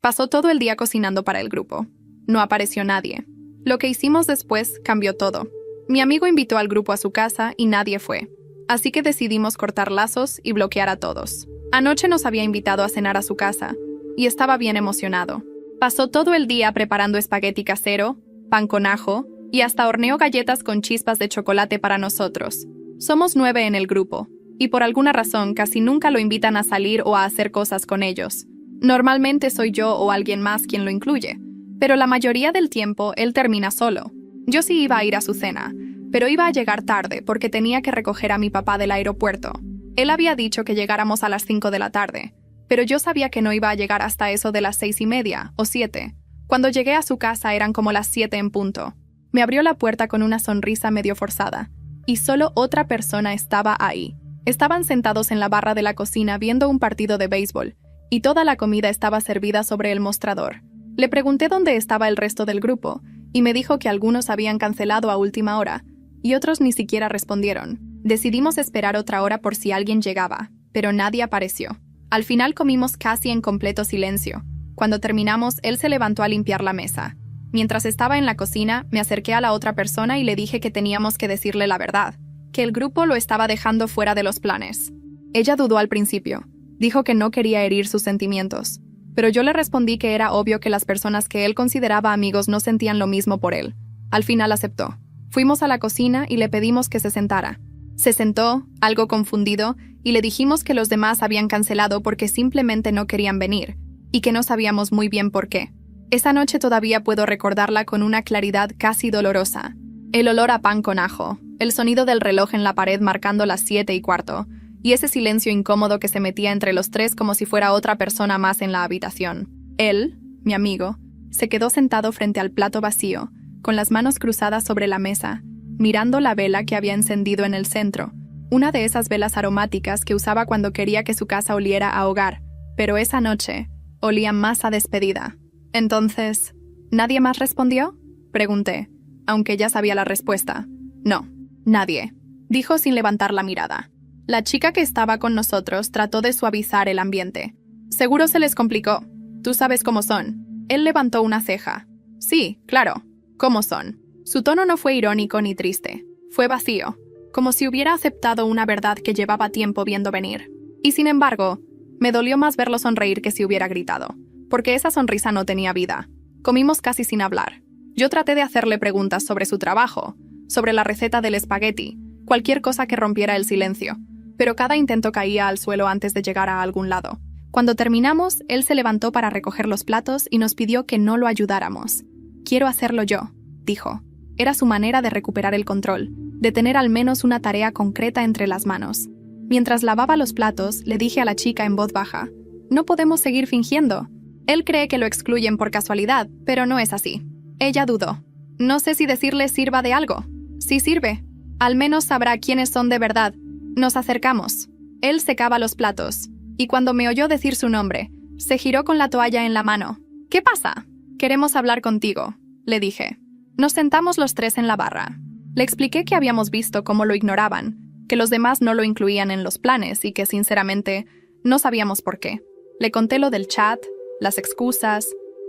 Pasó todo el día cocinando para el grupo. No apareció nadie. Lo que hicimos después cambió todo. Mi amigo invitó al grupo a su casa y nadie fue. Así que decidimos cortar lazos y bloquear a todos. Anoche nos había invitado a cenar a su casa y estaba bien emocionado. Pasó todo el día preparando espagueti casero, pan con ajo y hasta horneó galletas con chispas de chocolate para nosotros. Somos 9 en el grupo y por alguna razón casi nunca lo invitan a salir o a hacer cosas con ellos. Normalmente soy yo o alguien más quien lo incluye, pero la mayoría del tiempo él termina solo. Yo sí iba a ir a su cena, pero iba a llegar tarde porque tenía que recoger a mi papá del aeropuerto. Él había dicho que llegáramos a las 5 de la tarde, pero yo sabía que no iba a llegar hasta eso de las 6:30 o 7. Cuando llegué a su casa eran como las 7 en punto. Me abrió la puerta con una sonrisa medio forzada, y solo otra persona estaba ahí. Estaban sentados en la barra de la cocina viendo un partido de béisbol, y toda la comida estaba servida sobre el mostrador. Le pregunté dónde estaba el resto del grupo, y me dijo que algunos habían cancelado a última hora, y otros ni siquiera respondieron. Decidimos esperar otra hora por si alguien llegaba, pero nadie apareció. Al final comimos casi en completo silencio. Cuando terminamos, él se levantó a limpiar la mesa. Mientras estaba en la cocina, me acerqué a la otra persona y le dije que teníamos que decirle la verdad, que el grupo lo estaba dejando fuera de los planes. Ella dudó al principio. Dijo que no quería herir sus sentimientos, pero yo le respondí que era obvio que las personas que él consideraba amigos no sentían lo mismo por él. Al final aceptó. Fuimos a la cocina y le pedimos que se sentara. Se sentó, algo confundido, y le dijimos que los demás habían cancelado porque simplemente no querían venir, y que no sabíamos muy bien por qué. Esa noche todavía puedo recordarla con una claridad casi dolorosa. El olor a pan con ajo, el sonido del reloj en la pared marcando las 7:15, y ese silencio incómodo que se metía entre los tres como si fuera otra persona más en la habitación. Él, mi amigo, se quedó sentado frente al plato vacío, con las manos cruzadas sobre la mesa, mirando la vela que había encendido en el centro, una de esas velas aromáticas que usaba cuando quería que su casa oliera a hogar, pero esa noche olía más a despedida. Entonces, ¿nadie más respondió?, pregunté, aunque ya sabía la respuesta. No, nadie, dijo sin levantar la mirada. La chica que estaba con nosotros trató de suavizar el ambiente. Seguro se les complicó. Tú sabes cómo son. Él levantó una ceja. Sí, claro. ¿Cómo son? Su tono no fue irónico ni triste. Fue vacío, como si hubiera aceptado una verdad que llevaba tiempo viendo venir. Y sin embargo, me dolió más verlo sonreír que si hubiera gritado, porque esa sonrisa no tenía vida. Comimos casi sin hablar. Yo traté de hacerle preguntas sobre su trabajo, sobre la receta del espagueti, cualquier cosa que rompiera el silencio, pero cada intento caía al suelo antes de llegar a algún lado. Cuando terminamos, él se levantó para recoger los platos y nos pidió que no lo ayudáramos. «Quiero hacerlo yo», dijo. Era su manera de recuperar el control, de tener al menos una tarea concreta entre las manos. Mientras lavaba los platos, le dije a la chica en voz baja, «No podemos seguir fingiendo. Él cree que lo excluyen por casualidad, pero no es así». Ella dudó. «No sé si decirle sirva de algo». «Sí sirve. Al menos sabrá quiénes son de verdad». Nos acercamos. Él secaba los platos, y cuando me oyó decir su nombre, se giró con la toalla en la mano. «¿Qué pasa?» «Queremos hablar contigo», le dije. Nos sentamos los tres en la barra. Le expliqué que habíamos visto cómo lo ignoraban, que los demás no lo incluían en los planes y que, sinceramente, no sabíamos por qué. Le conté lo del chat, las excusas,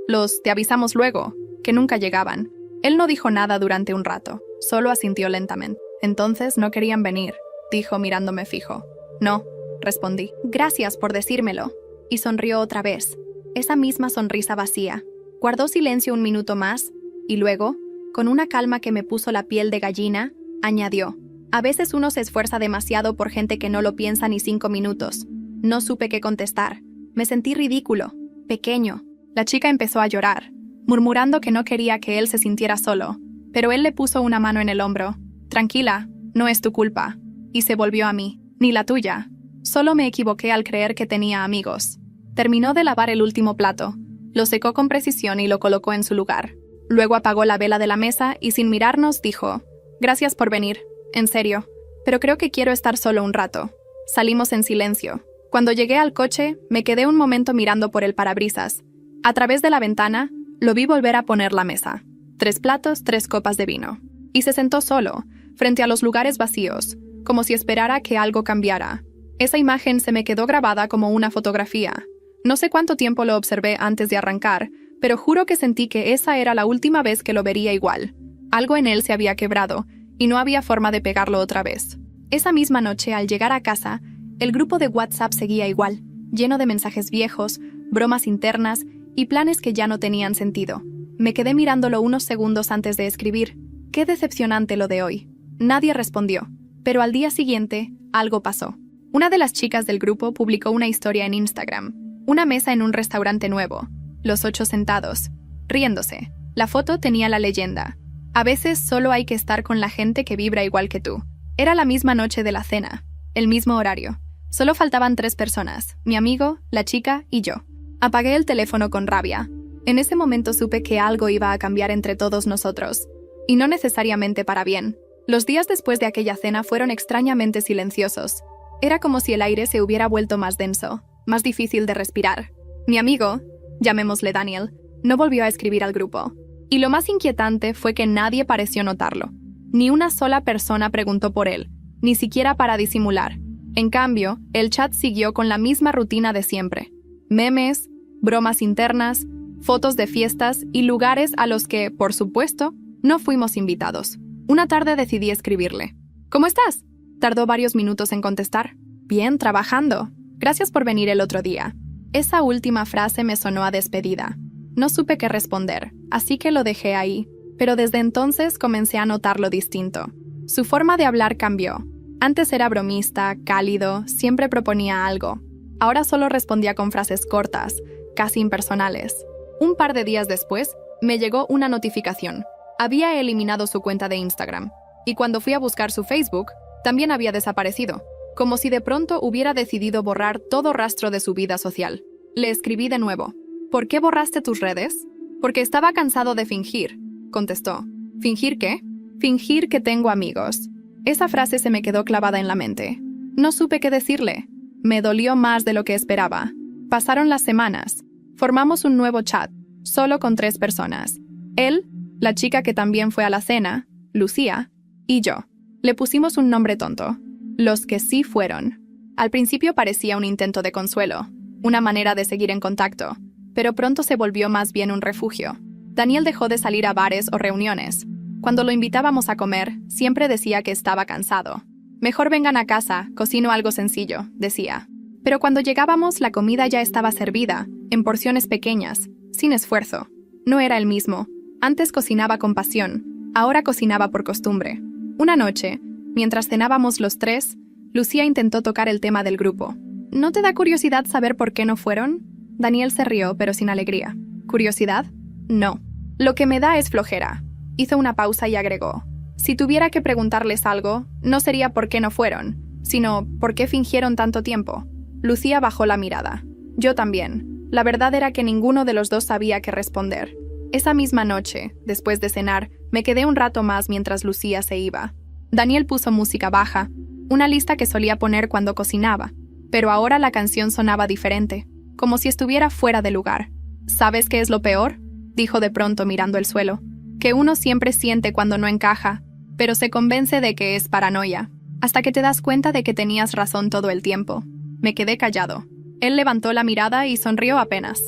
los «te avisamos luego», que nunca llegaban. Él no dijo nada durante un rato, solo asintió lentamente. «Entonces no querían venir», dijo mirándome fijo. «No», respondí. «Gracias por decírmelo». Y sonrió otra vez, esa misma sonrisa vacía. Guardó silencio un minuto más, y luego, con una calma que me puso la piel de gallina, añadió. «A veces uno se esfuerza demasiado por gente que no lo piensa ni 5 minutos. No supe qué contestar. Me sentí ridículo, pequeño». La chica empezó a llorar, murmurando que no quería que él se sintiera solo, pero él le puso una mano en el hombro. «Tranquila, no es tu culpa». Y se volvió a mí. «Ni la tuya. Solo me equivoqué al creer que tenía amigos». Terminó de lavar el último plato, lo secó con precisión y lo colocó en su lugar. Luego apagó la vela de la mesa y sin mirarnos dijo, «Gracias por venir, en serio, pero creo que quiero estar solo un rato». Salimos en silencio. Cuando llegué al coche, me quedé un momento mirando por el parabrisas. A través de la ventana, lo vi volver a poner la mesa. 3 platos, 3 copas de vino. Y se sentó solo, frente a los lugares vacíos, como si esperara que algo cambiara. Esa imagen se me quedó grabada como una fotografía. No sé cuánto tiempo lo observé antes de arrancar, pero juro que sentí que esa era la última vez que lo vería igual. Algo en él se había quebrado, y no había forma de pegarlo otra vez. Esa misma noche, al llegar a casa, el grupo de WhatsApp seguía igual, lleno de mensajes viejos, bromas internas y planes que ya no tenían sentido. Me quedé mirándolo unos segundos antes de escribir. Qué decepcionante lo de hoy. Nadie respondió, pero al día siguiente, algo pasó. Una de las chicas del grupo publicó una historia en Instagram. Una mesa en un restaurante nuevo. Los 8 sentados, riéndose. La foto tenía la leyenda: a veces solo hay que estar con la gente que vibra igual que tú. Era la misma noche de la cena, el mismo horario. Solo faltaban 3 personas, mi amigo, la chica y yo. Apagué el teléfono con rabia. En ese momento supe que algo iba a cambiar entre todos nosotros. Y no necesariamente para bien. Los días después de aquella cena fueron extrañamente silenciosos. Era como si el aire se hubiera vuelto más denso, más difícil de respirar. Mi amigo, llamémosle Daniel, no volvió a escribir al grupo. Y lo más inquietante fue que nadie pareció notarlo. Ni una sola persona preguntó por él, ni siquiera para disimular. En cambio, el chat siguió con la misma rutina de siempre. Memes, bromas internas, fotos de fiestas y lugares a los que, por supuesto, no fuimos invitados. Una tarde decidí escribirle. ¿Cómo estás? Tardó varios minutos en contestar. Bien, trabajando. Gracias por venir el otro día. Esa última frase me sonó a despedida. No supe qué responder, así que lo dejé ahí. Pero desde entonces comencé a notarlo distinto. Su forma de hablar cambió. Antes era bromista, cálido, siempre proponía algo. Ahora solo respondía con frases cortas, casi impersonales. Un par de días después, me llegó una notificación. Había eliminado su cuenta de Instagram. Y cuando fui a buscar su Facebook, también había desaparecido. Como si de pronto hubiera decidido borrar todo rastro de su vida social. Le escribí de nuevo. ¿Por qué borraste tus redes? Porque estaba cansado de fingir, contestó. ¿Fingir qué? Fingir que tengo amigos. Esa frase se me quedó clavada en la mente. No supe qué decirle. Me dolió más de lo que esperaba. Pasaron las semanas. Formamos un nuevo chat, solo con 3 personas. Él, la chica que también fue a la cena, Lucía, y yo. Le pusimos un nombre tonto. Los que sí fueron. Al principio parecía un intento de consuelo, una manera de seguir en contacto, pero pronto se volvió más bien un refugio. Daniel dejó de salir a bares o reuniones. Cuando lo invitábamos a comer, siempre decía que estaba cansado. Mejor vengan a casa, cocino algo sencillo, decía. Pero cuando llegábamos, la comida ya estaba servida, en porciones pequeñas, sin esfuerzo. No era el mismo. Antes cocinaba con pasión, ahora cocinaba por costumbre. Una noche, mientras cenábamos los 3, Lucía intentó tocar el tema del grupo. ¿No te da curiosidad saber por qué no fueron? Daniel se rió, pero sin alegría. ¿Curiosidad? No. Lo que me da es flojera. Hizo una pausa y agregó. Si tuviera que preguntarles algo, no sería por qué no fueron, sino por qué fingieron tanto tiempo. Lucía bajó la mirada. Yo también. La verdad era que ninguno de los dos sabía qué responder. Esa misma noche, después de cenar, me quedé un rato más mientras Lucía se iba. Daniel puso música baja, una lista que solía poner cuando cocinaba, pero ahora la canción sonaba diferente, como si estuviera fuera de lugar. ¿Sabes qué es lo peor?, dijo de pronto mirando el suelo. Que uno siempre siente cuando no encaja, pero se convence de que es paranoia, hasta que te das cuenta de que tenías razón todo el tiempo. Me quedé callado. Él levantó la mirada y sonrió apenas.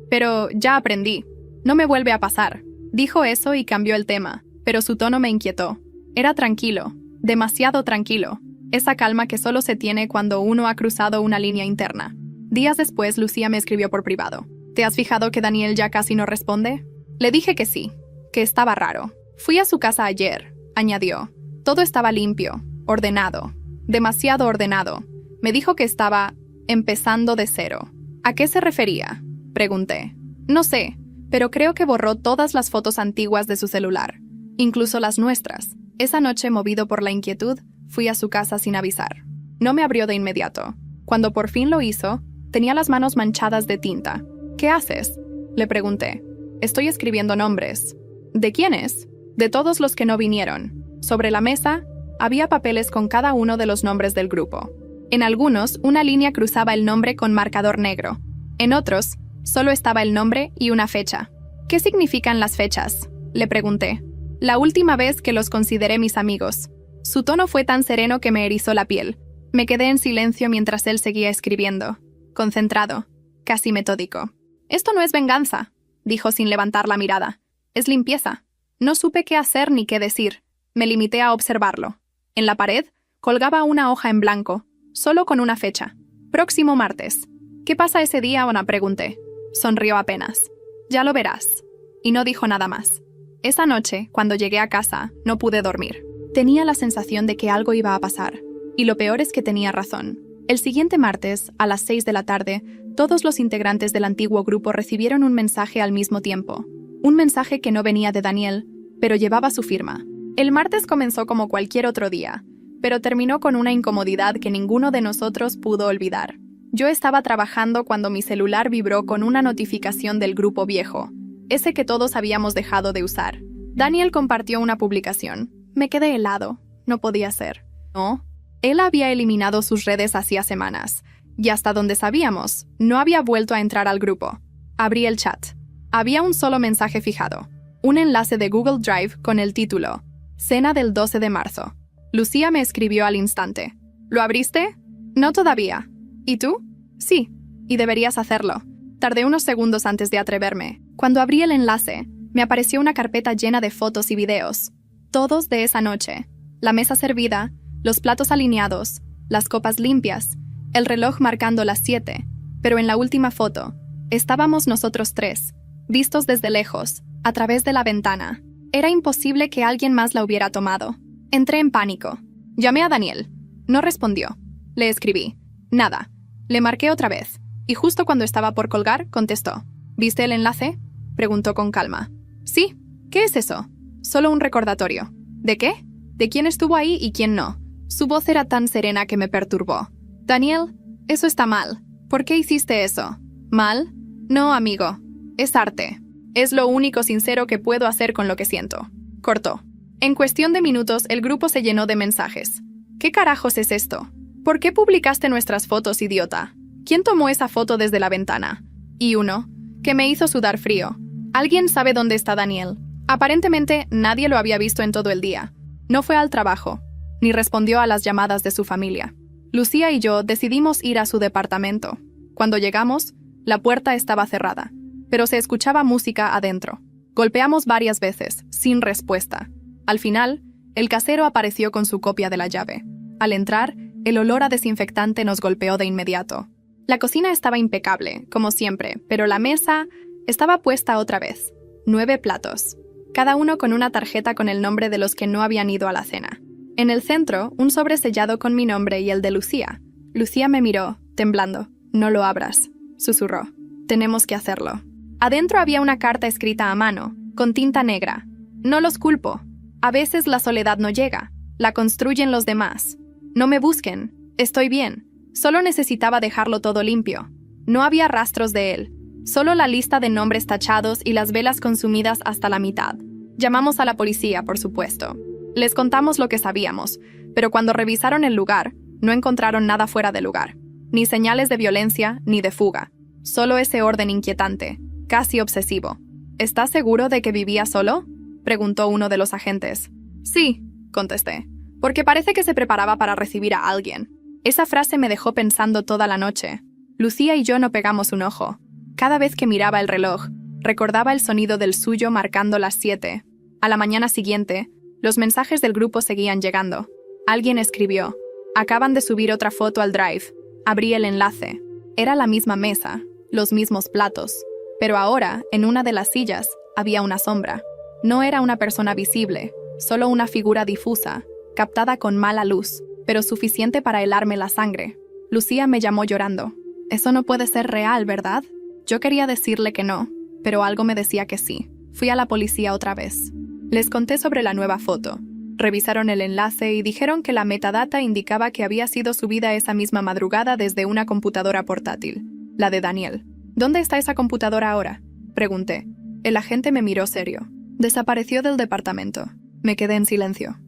Pero ya aprendí. No me vuelve a pasar. Dijo eso y cambió el tema, pero su tono me inquietó. Era tranquilo, demasiado tranquilo. Esa calma que solo se tiene cuando uno ha cruzado una línea interna. Días después, Lucía me escribió por privado. ¿Te has fijado que Daniel ya casi no responde? Le dije que sí, que estaba raro. Fui a su casa ayer, añadió. Todo estaba limpio, ordenado, demasiado ordenado. Me dijo que estaba empezando de cero. ¿A qué se refería?, pregunté. No sé, pero creo que borró todas las fotos antiguas de su celular, incluso las nuestras. Esa noche, movido por la inquietud, fui a su casa sin avisar. No me abrió de inmediato. Cuando por fin lo hizo, tenía las manos manchadas de tinta. ¿Qué haces?, le pregunté. Estoy escribiendo nombres. ¿De quiénes? De todos los que no vinieron. Sobre la mesa, había papeles con cada uno de los nombres del grupo. En algunos, una línea cruzaba el nombre con marcador negro. En otros, solo estaba el nombre y una fecha. ¿Qué significan las fechas?, le pregunté. La última vez que los consideré mis amigos. Su tono fue tan sereno que me erizó la piel. Me quedé en silencio mientras él seguía escribiendo. Concentrado. casi metódico. «Esto no es venganza», dijo sin levantar la mirada. «Es limpieza». No supe qué hacer ni qué decir. Me limité a observarlo. En la pared colgaba una hoja en blanco, solo con una fecha. Próximo martes. «¿Qué pasa ese día?», Ona pregunté. Sonrió apenas. «Ya lo verás». Y no dijo nada más. Esa noche, cuando llegué a casa, no pude dormir. Tenía la sensación de que algo iba a pasar. Y lo peor es que tenía razón. El siguiente martes, a las 6 de la tarde, todos los integrantes del antiguo grupo recibieron un mensaje al mismo tiempo. Un mensaje que no venía de Daniel, pero llevaba su firma. El martes comenzó como cualquier otro día, pero terminó con una incomodidad que ninguno de nosotros pudo olvidar. Yo estaba trabajando cuando mi celular vibró con una notificación del grupo viejo, ese que todos habíamos dejado de usar. Daniel compartió una publicación. Me quedé helado. No podía ser. No. Él había eliminado sus redes hacía semanas, y hasta donde sabíamos, no había vuelto a entrar al grupo. Abrí el chat. Había un solo mensaje fijado. Un enlace de Google Drive con el título «Cena del 12 de marzo». Lucía me escribió al instante. ¿Lo abriste? No todavía. ¿Y tú? Sí. Y deberías hacerlo. Tardé unos segundos antes de atreverme. Cuando abrí el enlace, me apareció una carpeta llena de fotos y videos. Todos de esa noche. La mesa servida, los platos alineados, las copas limpias, el reloj marcando las 7. Pero en la última foto, estábamos nosotros tres, vistos desde lejos, a través de la ventana. Era imposible que alguien más la hubiera tomado. Entré en pánico. Llamé a Daniel. No respondió. Le escribí. Nada. Le marqué otra vez. Y justo cuando estaba por colgar, contestó. ¿Viste el enlace?, preguntó con calma. Sí. ¿Qué es eso? Solo un recordatorio. ¿De qué? De quién estuvo ahí y quién no. Su voz era tan serena que me perturbó. Daniel, eso está mal. ¿Por qué hiciste eso? ¿Mal? No, amigo. Es arte. Es lo único sincero que puedo hacer con lo que siento. Cortó. En cuestión de minutos, el grupo se llenó de mensajes. ¿Qué carajos es esto? ¿Por qué publicaste nuestras fotos, idiota? ¿Quién tomó esa foto desde la ventana? Y uno, que me hizo sudar frío. ¿Alguien sabe dónde está Daniel? Aparentemente, nadie lo había visto en todo el día. No fue al trabajo, ni respondió a las llamadas de su familia. Lucía y yo decidimos ir a su departamento. Cuando llegamos, la puerta estaba cerrada, pero se escuchaba música adentro. Golpeamos varias veces, sin respuesta. Al final, el casero apareció con su copia de la llave. Al entrar, el olor a desinfectante nos golpeó de inmediato. La cocina estaba impecable, como siempre, pero la mesa estaba puesta otra vez. 9 platos, cada uno con una tarjeta con el nombre de los que no habían ido a la cena. En el centro, un sobre sellado con mi nombre y el de Lucía. Lucía me miró, temblando. «No lo abras», susurró. «Tenemos que hacerlo». Adentro había una carta escrita a mano, con tinta negra. «No los culpo. A veces la soledad no llega. La construyen los demás. No me busquen. Estoy bien. Solo necesitaba dejarlo todo limpio». No había rastros de él. Solo la lista de nombres tachados y las velas consumidas hasta la mitad. Llamamos a la policía, por supuesto. Les contamos lo que sabíamos, pero cuando revisaron el lugar, no encontraron nada fuera de lugar. Ni señales de violencia, ni de fuga. Solo ese orden inquietante, casi obsesivo. ¿Estás seguro de que vivía solo?, preguntó uno de los agentes. Sí, contesté, porque parece que se preparaba para recibir a alguien. Esa frase me dejó pensando toda la noche. Lucía y yo no pegamos un ojo. Cada vez que miraba el reloj, recordaba el sonido del suyo marcando las 7. A la mañana siguiente, los mensajes del grupo seguían llegando. Alguien escribió: «Acaban de subir otra foto al Drive». Abrí el enlace. Era la misma mesa, los mismos platos, pero ahora, en una de las sillas, había una sombra. No era una persona visible, solo una figura difusa, captada con mala luz, pero suficiente para helarme la sangre. Lucía me llamó llorando. «Eso no puede ser real, ¿verdad?». Yo quería decirle que no, pero algo me decía que sí. Fui a la policía otra vez. Les conté sobre la nueva foto. Revisaron el enlace y dijeron que la metadata indicaba que había sido subida esa misma madrugada desde una computadora portátil, la de Daniel. «¿Dónde está esa computadora ahora?», pregunté. El agente me miró serio. «Desapareció del departamento». Me quedé en silencio.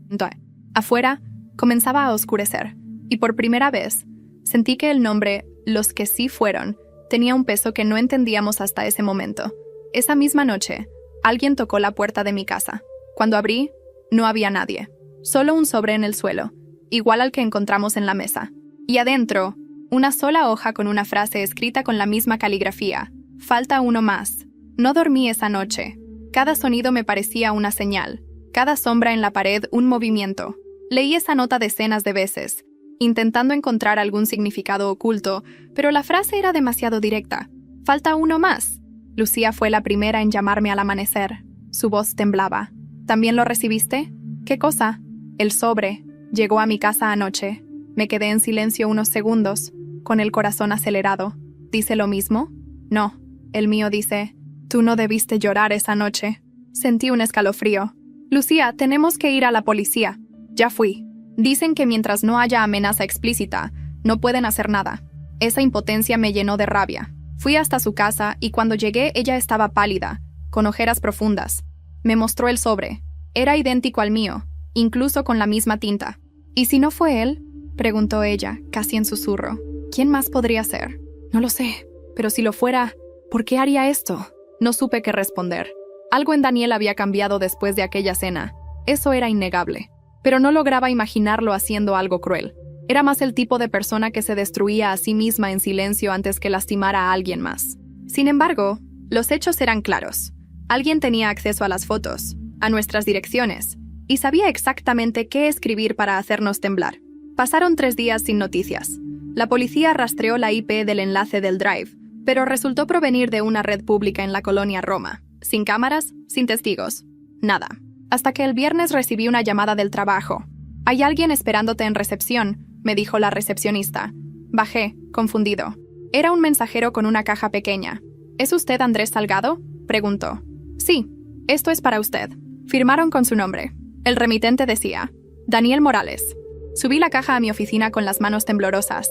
Afuera, comenzaba a oscurecer, y por primera vez, sentí que el nombre «Los que sí fueron» tenía un peso que no entendíamos hasta ese momento. Esa misma noche, alguien tocó la puerta de mi casa. Cuando abrí, no había nadie. Solo un sobre en el suelo, igual al que encontramos en la mesa. Y adentro, Una sola hoja con una frase escrita con la misma caligrafía. Falta uno más. No dormí esa noche. Cada sonido me parecía una señal. Cada sombra en la pared un movimiento. Leí esa nota decenas de veces, intentando encontrar algún significado oculto, pero la frase era demasiado directa. Falta uno más. Lucía fue la primera en llamarme al amanecer. Su voz temblaba. ¿También lo recibiste? ¿Qué cosa? El sobre. Llegó a mi casa anoche. Me quedé en silencio unos segundos, con el corazón acelerado. ¿Dice lo mismo? No. El mío dice, tú no debiste llorar esa noche. Sentí un escalofrío. Lucía, tenemos que ir a la policía. Ya fui. Dicen que mientras no haya amenaza explícita, no pueden hacer nada. Esa impotencia me llenó de rabia. Fui hasta su casa y cuando llegué ella estaba pálida, con ojeras profundas. Me mostró el sobre. Era idéntico al mío, incluso con la misma tinta. ¿Y si no fue él?, preguntó ella, casi en susurro. ¿Quién más podría ser? No lo sé, pero si lo fuera, ¿por qué haría esto? No supe qué responder. Algo en Daniel había cambiado después de aquella cena. Eso era innegable. Pero no lograba imaginarlo haciendo algo cruel. Era más el tipo de persona que se destruía a sí misma en silencio antes que lastimar a alguien más. Sin embargo, los hechos eran claros. Alguien tenía acceso a las fotos, a nuestras direcciones, y sabía exactamente qué escribir para hacernos temblar. Pasaron 3 días sin noticias. La policía rastreó la IP del enlace del Drive, pero resultó provenir de una red pública en la colonia Roma. Sin cámaras, sin testigos. Nada. Hasta que el viernes recibí una llamada del trabajo. «Hay alguien esperándote en recepción», me dijo la recepcionista. Bajé, confundido. Era un mensajero con una caja pequeña. ¿Es usted Andrés Salgado?, preguntó. «Sí, esto es para usted». Firmaron con su nombre. El remitente decía, Daniel Morales. Subí la caja a mi oficina con las manos temblorosas.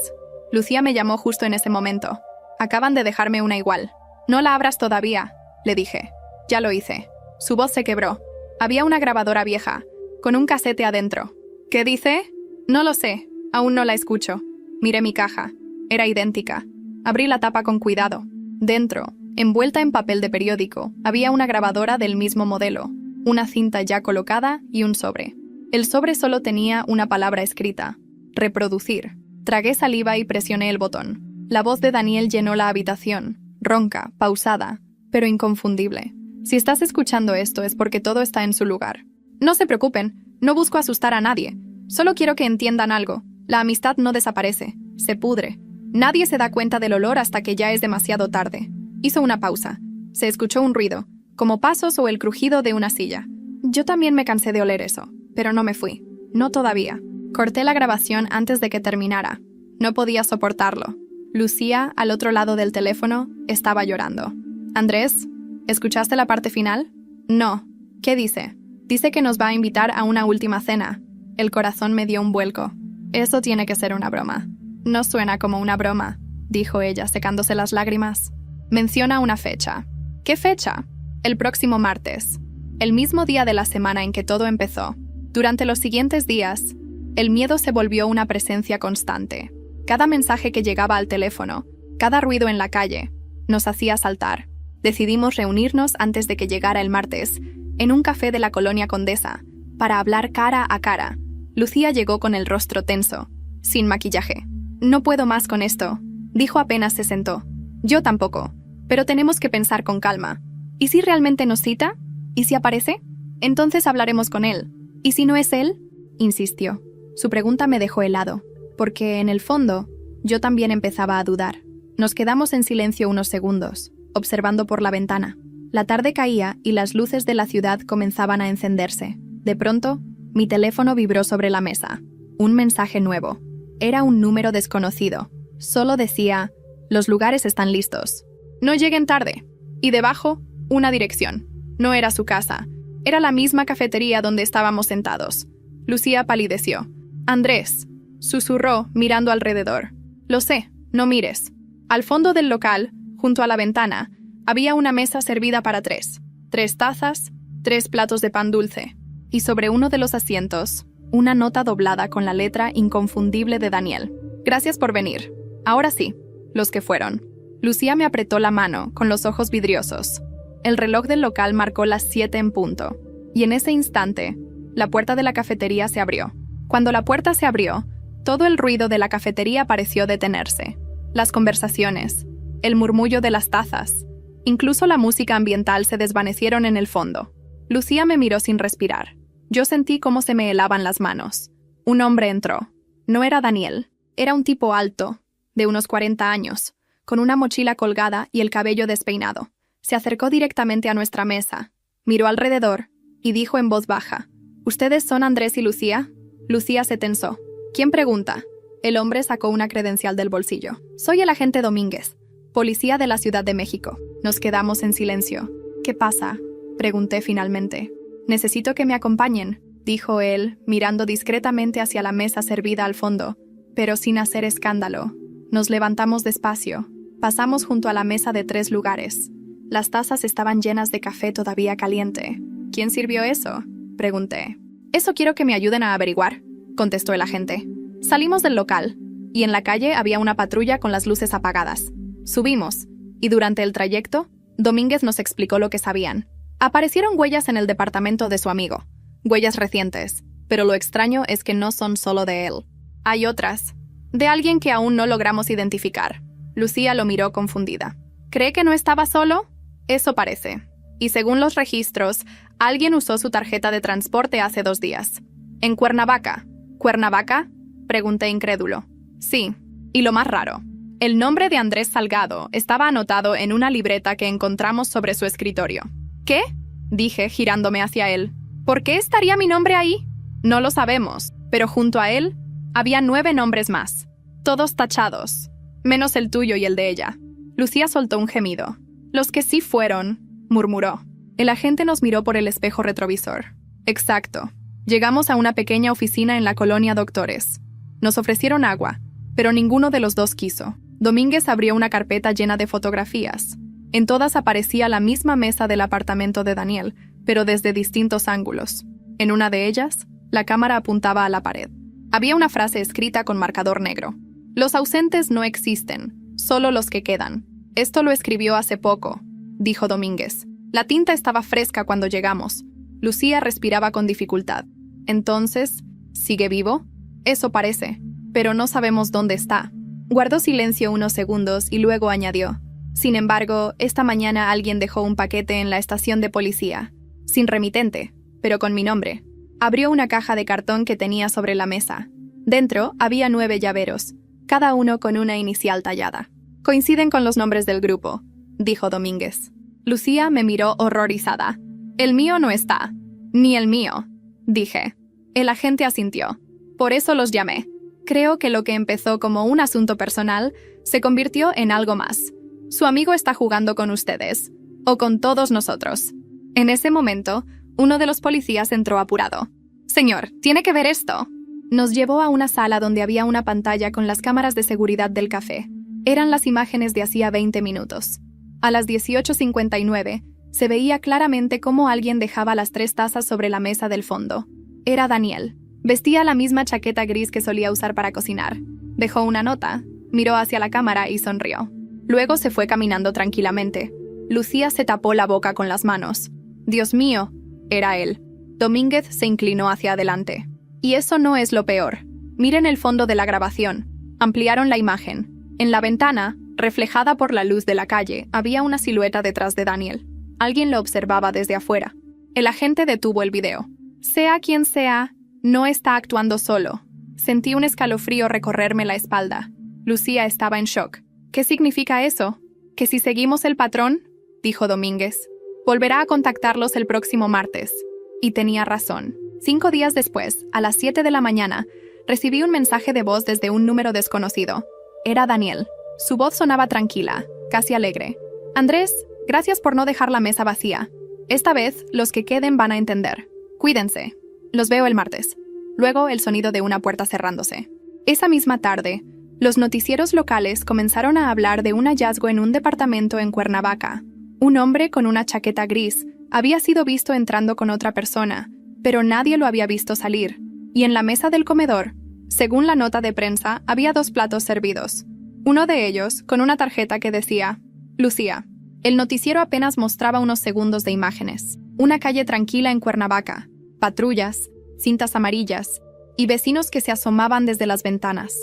Lucía me llamó justo en ese momento. Acaban de dejarme una igual. «No la abras todavía», le dije. Ya lo hice. Su voz se quebró. Había una grabadora vieja, con un casete adentro. ¿Qué dice? No lo sé. Aún no la escucho. Miré mi caja. Era idéntica. Abrí la tapa con cuidado. Dentro, envuelta en papel de periódico, había una grabadora del mismo modelo, una cinta ya colocada y un sobre. El sobre solo tenía una palabra escrita: reproducir. Tragué saliva y presioné el botón. La voz de Daniel llenó la habitación, ronca, pausada, pero inconfundible. Si estás escuchando esto es porque todo está en su lugar. No se preocupen, no busco asustar a nadie. Solo quiero que entiendan algo. La amistad no desaparece, se pudre. Nadie se da cuenta del olor hasta que ya es demasiado tarde. Hizo una pausa. Se escuchó un ruido, como pasos o el crujido de una silla. Yo también me cansé de oler eso, pero no me fui. No todavía. Corté la grabación antes de que terminara. No podía soportarlo. Lucía, al otro lado del teléfono, estaba llorando. Andrés, ¿escuchaste la parte final? No. ¿Qué dice? Dice que nos va a invitar a una última cena. El corazón me dio un vuelco. Eso tiene que ser una broma. No suena como una broma, dijo ella, secándose las lágrimas. Menciona una fecha. ¿Qué fecha? El próximo martes. El mismo día de la semana en que todo empezó. Durante los siguientes días, el miedo se volvió una presencia constante. Cada mensaje que llegaba al teléfono, cada ruido en la calle, nos hacía saltar. Decidimos reunirnos antes de que llegara el martes, en un café de la colonia Condesa, para hablar cara a cara. Lucía llegó con el rostro tenso, sin maquillaje. «No puedo más con esto», dijo apenas se sentó. «Yo tampoco, pero tenemos que pensar con calma. ¿Y si realmente nos cita? ¿Y si aparece? Entonces hablaremos con él. ¿Y si no es él?», insistió. Su pregunta me dejó helado, porque, en el fondo, yo también empezaba a dudar. Nos quedamos en silencio unos segundos, observando por la ventana. La tarde caía y las luces de la ciudad comenzaban a encenderse. De pronto, mi teléfono vibró sobre la mesa. Un mensaje nuevo. Era un número desconocido. Solo decía, «Los lugares están listos. No lleguen tarde». Y debajo, una dirección. No era su casa. Era la misma cafetería donde estábamos sentados. Lucía palideció. «Andrés», susurró mirando alrededor. «Lo sé, no mires». Al fondo del local, junto a la ventana, había una mesa servida para 3. 3 tazas, 3 platos de pan dulce. Y sobre uno de los asientos, una nota doblada con la letra inconfundible de Daniel. «Gracias por venir. Ahora sí, los que fueron». Lucía me apretó la mano, con los ojos vidriosos. El reloj del local marcó las 7 en punto. Y en ese instante, la puerta de la cafetería se abrió. Cuando la puerta se abrió, Todo el ruido de la cafetería pareció detenerse. Las conversaciones, el murmullo de las tazas, incluso la música ambiental se desvanecieron en el fondo. Lucía me miró sin respirar. Yo sentí cómo se me helaban las manos. Un hombre entró. No era Daniel. Era un tipo alto, de unos 40 años, con una mochila colgada y el cabello despeinado. Se acercó directamente a nuestra mesa, miró alrededor y dijo en voz baja: ¿Ustedes son Andrés y Lucía? Lucía se tensó. ¿Quién pregunta? El hombre sacó una credencial del bolsillo. Soy el agente Domínguez, policía de la Ciudad de México. Nos quedamos en silencio. ¿Qué pasa?, pregunté finalmente. Necesito que me acompañen, dijo él, mirando discretamente hacia la mesa servida al fondo, pero sin hacer escándalo. Nos levantamos despacio. Pasamos junto a la mesa de 3 lugares. Las tazas estaban llenas de café todavía caliente. ¿Quién sirvió eso?, pregunté. Eso quiero que me ayuden a averiguar, contestó el agente. Salimos del local, y en la calle había una patrulla con las luces apagadas. Subimos, y durante el trayecto, Domínguez nos explicó lo que sabían. Aparecieron huellas en el departamento de su amigo, huellas recientes, pero lo extraño es que no son solo de él. Hay otras, de alguien que aún no logramos identificar. Lucía lo miró confundida. ¿Cree que no estaba solo? Eso parece. Y según los registros, alguien usó su tarjeta de transporte hace 2 días. En Cuernavaca. ¿Cuernavaca?, pregunté incrédulo. Sí, y lo más raro. El nombre de Andrés Salgado estaba anotado en una libreta que encontramos sobre su escritorio. ¿Qué?, dije, girándome hacia él. ¿Por qué estaría mi nombre ahí? No lo sabemos, pero junto a él había 9 nombres más, todos tachados, menos el tuyo y el de ella. Lucía soltó un gemido. Los que sí fueron, murmuró. El agente nos miró por el espejo retrovisor. Exacto. Llegamos a una pequeña oficina en la colonia Doctores. Nos ofrecieron agua, pero ninguno de los dos quiso. Domínguez abrió una carpeta llena de fotografías. En todas aparecía la misma mesa del apartamento de Daniel, pero desde distintos ángulos. En una de ellas, la cámara apuntaba a la pared. Había una frase escrita con marcador negro. Los ausentes no existen, solo los que quedan. Esto lo escribió hace poco, dijo Domínguez. La tinta estaba fresca cuando llegamos. Lucía respiraba con dificultad. Entonces, ¿sigue vivo? Eso parece, pero no sabemos dónde está. Guardó silencio unos segundos y luego añadió: sin embargo, esta mañana alguien dejó un paquete en la estación de policía, sin remitente, pero con mi nombre. Abrió una caja de cartón que tenía sobre la mesa. Dentro había 9 llaveros, cada uno con una inicial tallada. Coinciden con los nombres del grupo, dijo Domínguez. Lucía me miró horrorizada. El mío no está. Ni el mío, dije. El agente asintió. Por eso los llamé. Creo que lo que empezó como un asunto personal se convirtió en algo más. Su amigo está jugando con ustedes, o con todos nosotros. En ese momento, uno de los policías entró apurado. Señor, ¿tiene que ver esto? Nos llevó a una sala donde había una pantalla con las cámaras de seguridad del café. Eran las imágenes de hacía 20 minutos. A las 18:59, se veía claramente cómo alguien dejaba las 3 tazas sobre la mesa del fondo. Era Daniel. Vestía la misma chaqueta gris que solía usar para cocinar. Dejó una nota, miró hacia la cámara y sonrió. Luego se fue caminando tranquilamente. Lucía se tapó la boca con las manos. Dios mío, era él. Domínguez se inclinó hacia adelante. Y eso no es lo peor. Miren el fondo de la grabación. Ampliaron la imagen. En la ventana, reflejada por la luz de la calle, había una silueta detrás de Daniel. Alguien lo observaba desde afuera. El agente detuvo el video. Sea quien sea, no está actuando solo. Sentí un escalofrío recorrerme la espalda. Lucía estaba en shock. ¿Qué significa eso? ¿Que si seguimos el patrón?, dijo Domínguez. Volverá a contactarlos el próximo martes. Y tenía razón. 5 días después, a las 7 de la mañana, recibí un mensaje de voz desde un número desconocido. Era Daniel. Su voz sonaba tranquila, casi alegre. Andrés, gracias por no dejar la mesa vacía. Esta vez, los que queden van a entender. Cuídense. Los veo el martes. Luego, el sonido de una puerta cerrándose. Esa misma tarde, los noticieros locales comenzaron a hablar de un hallazgo en un departamento en Cuernavaca. Un hombre con una chaqueta gris había sido visto entrando con otra persona, pero nadie lo había visto salir. Y en la mesa del comedor, según la nota de prensa, había 2 platos servidos. Uno de ellos con una tarjeta que decía: Lucía. El noticiero apenas mostraba unos segundos de imágenes. Una calle tranquila en Cuernavaca. Patrullas, cintas amarillas, y vecinos que se asomaban desde las ventanas.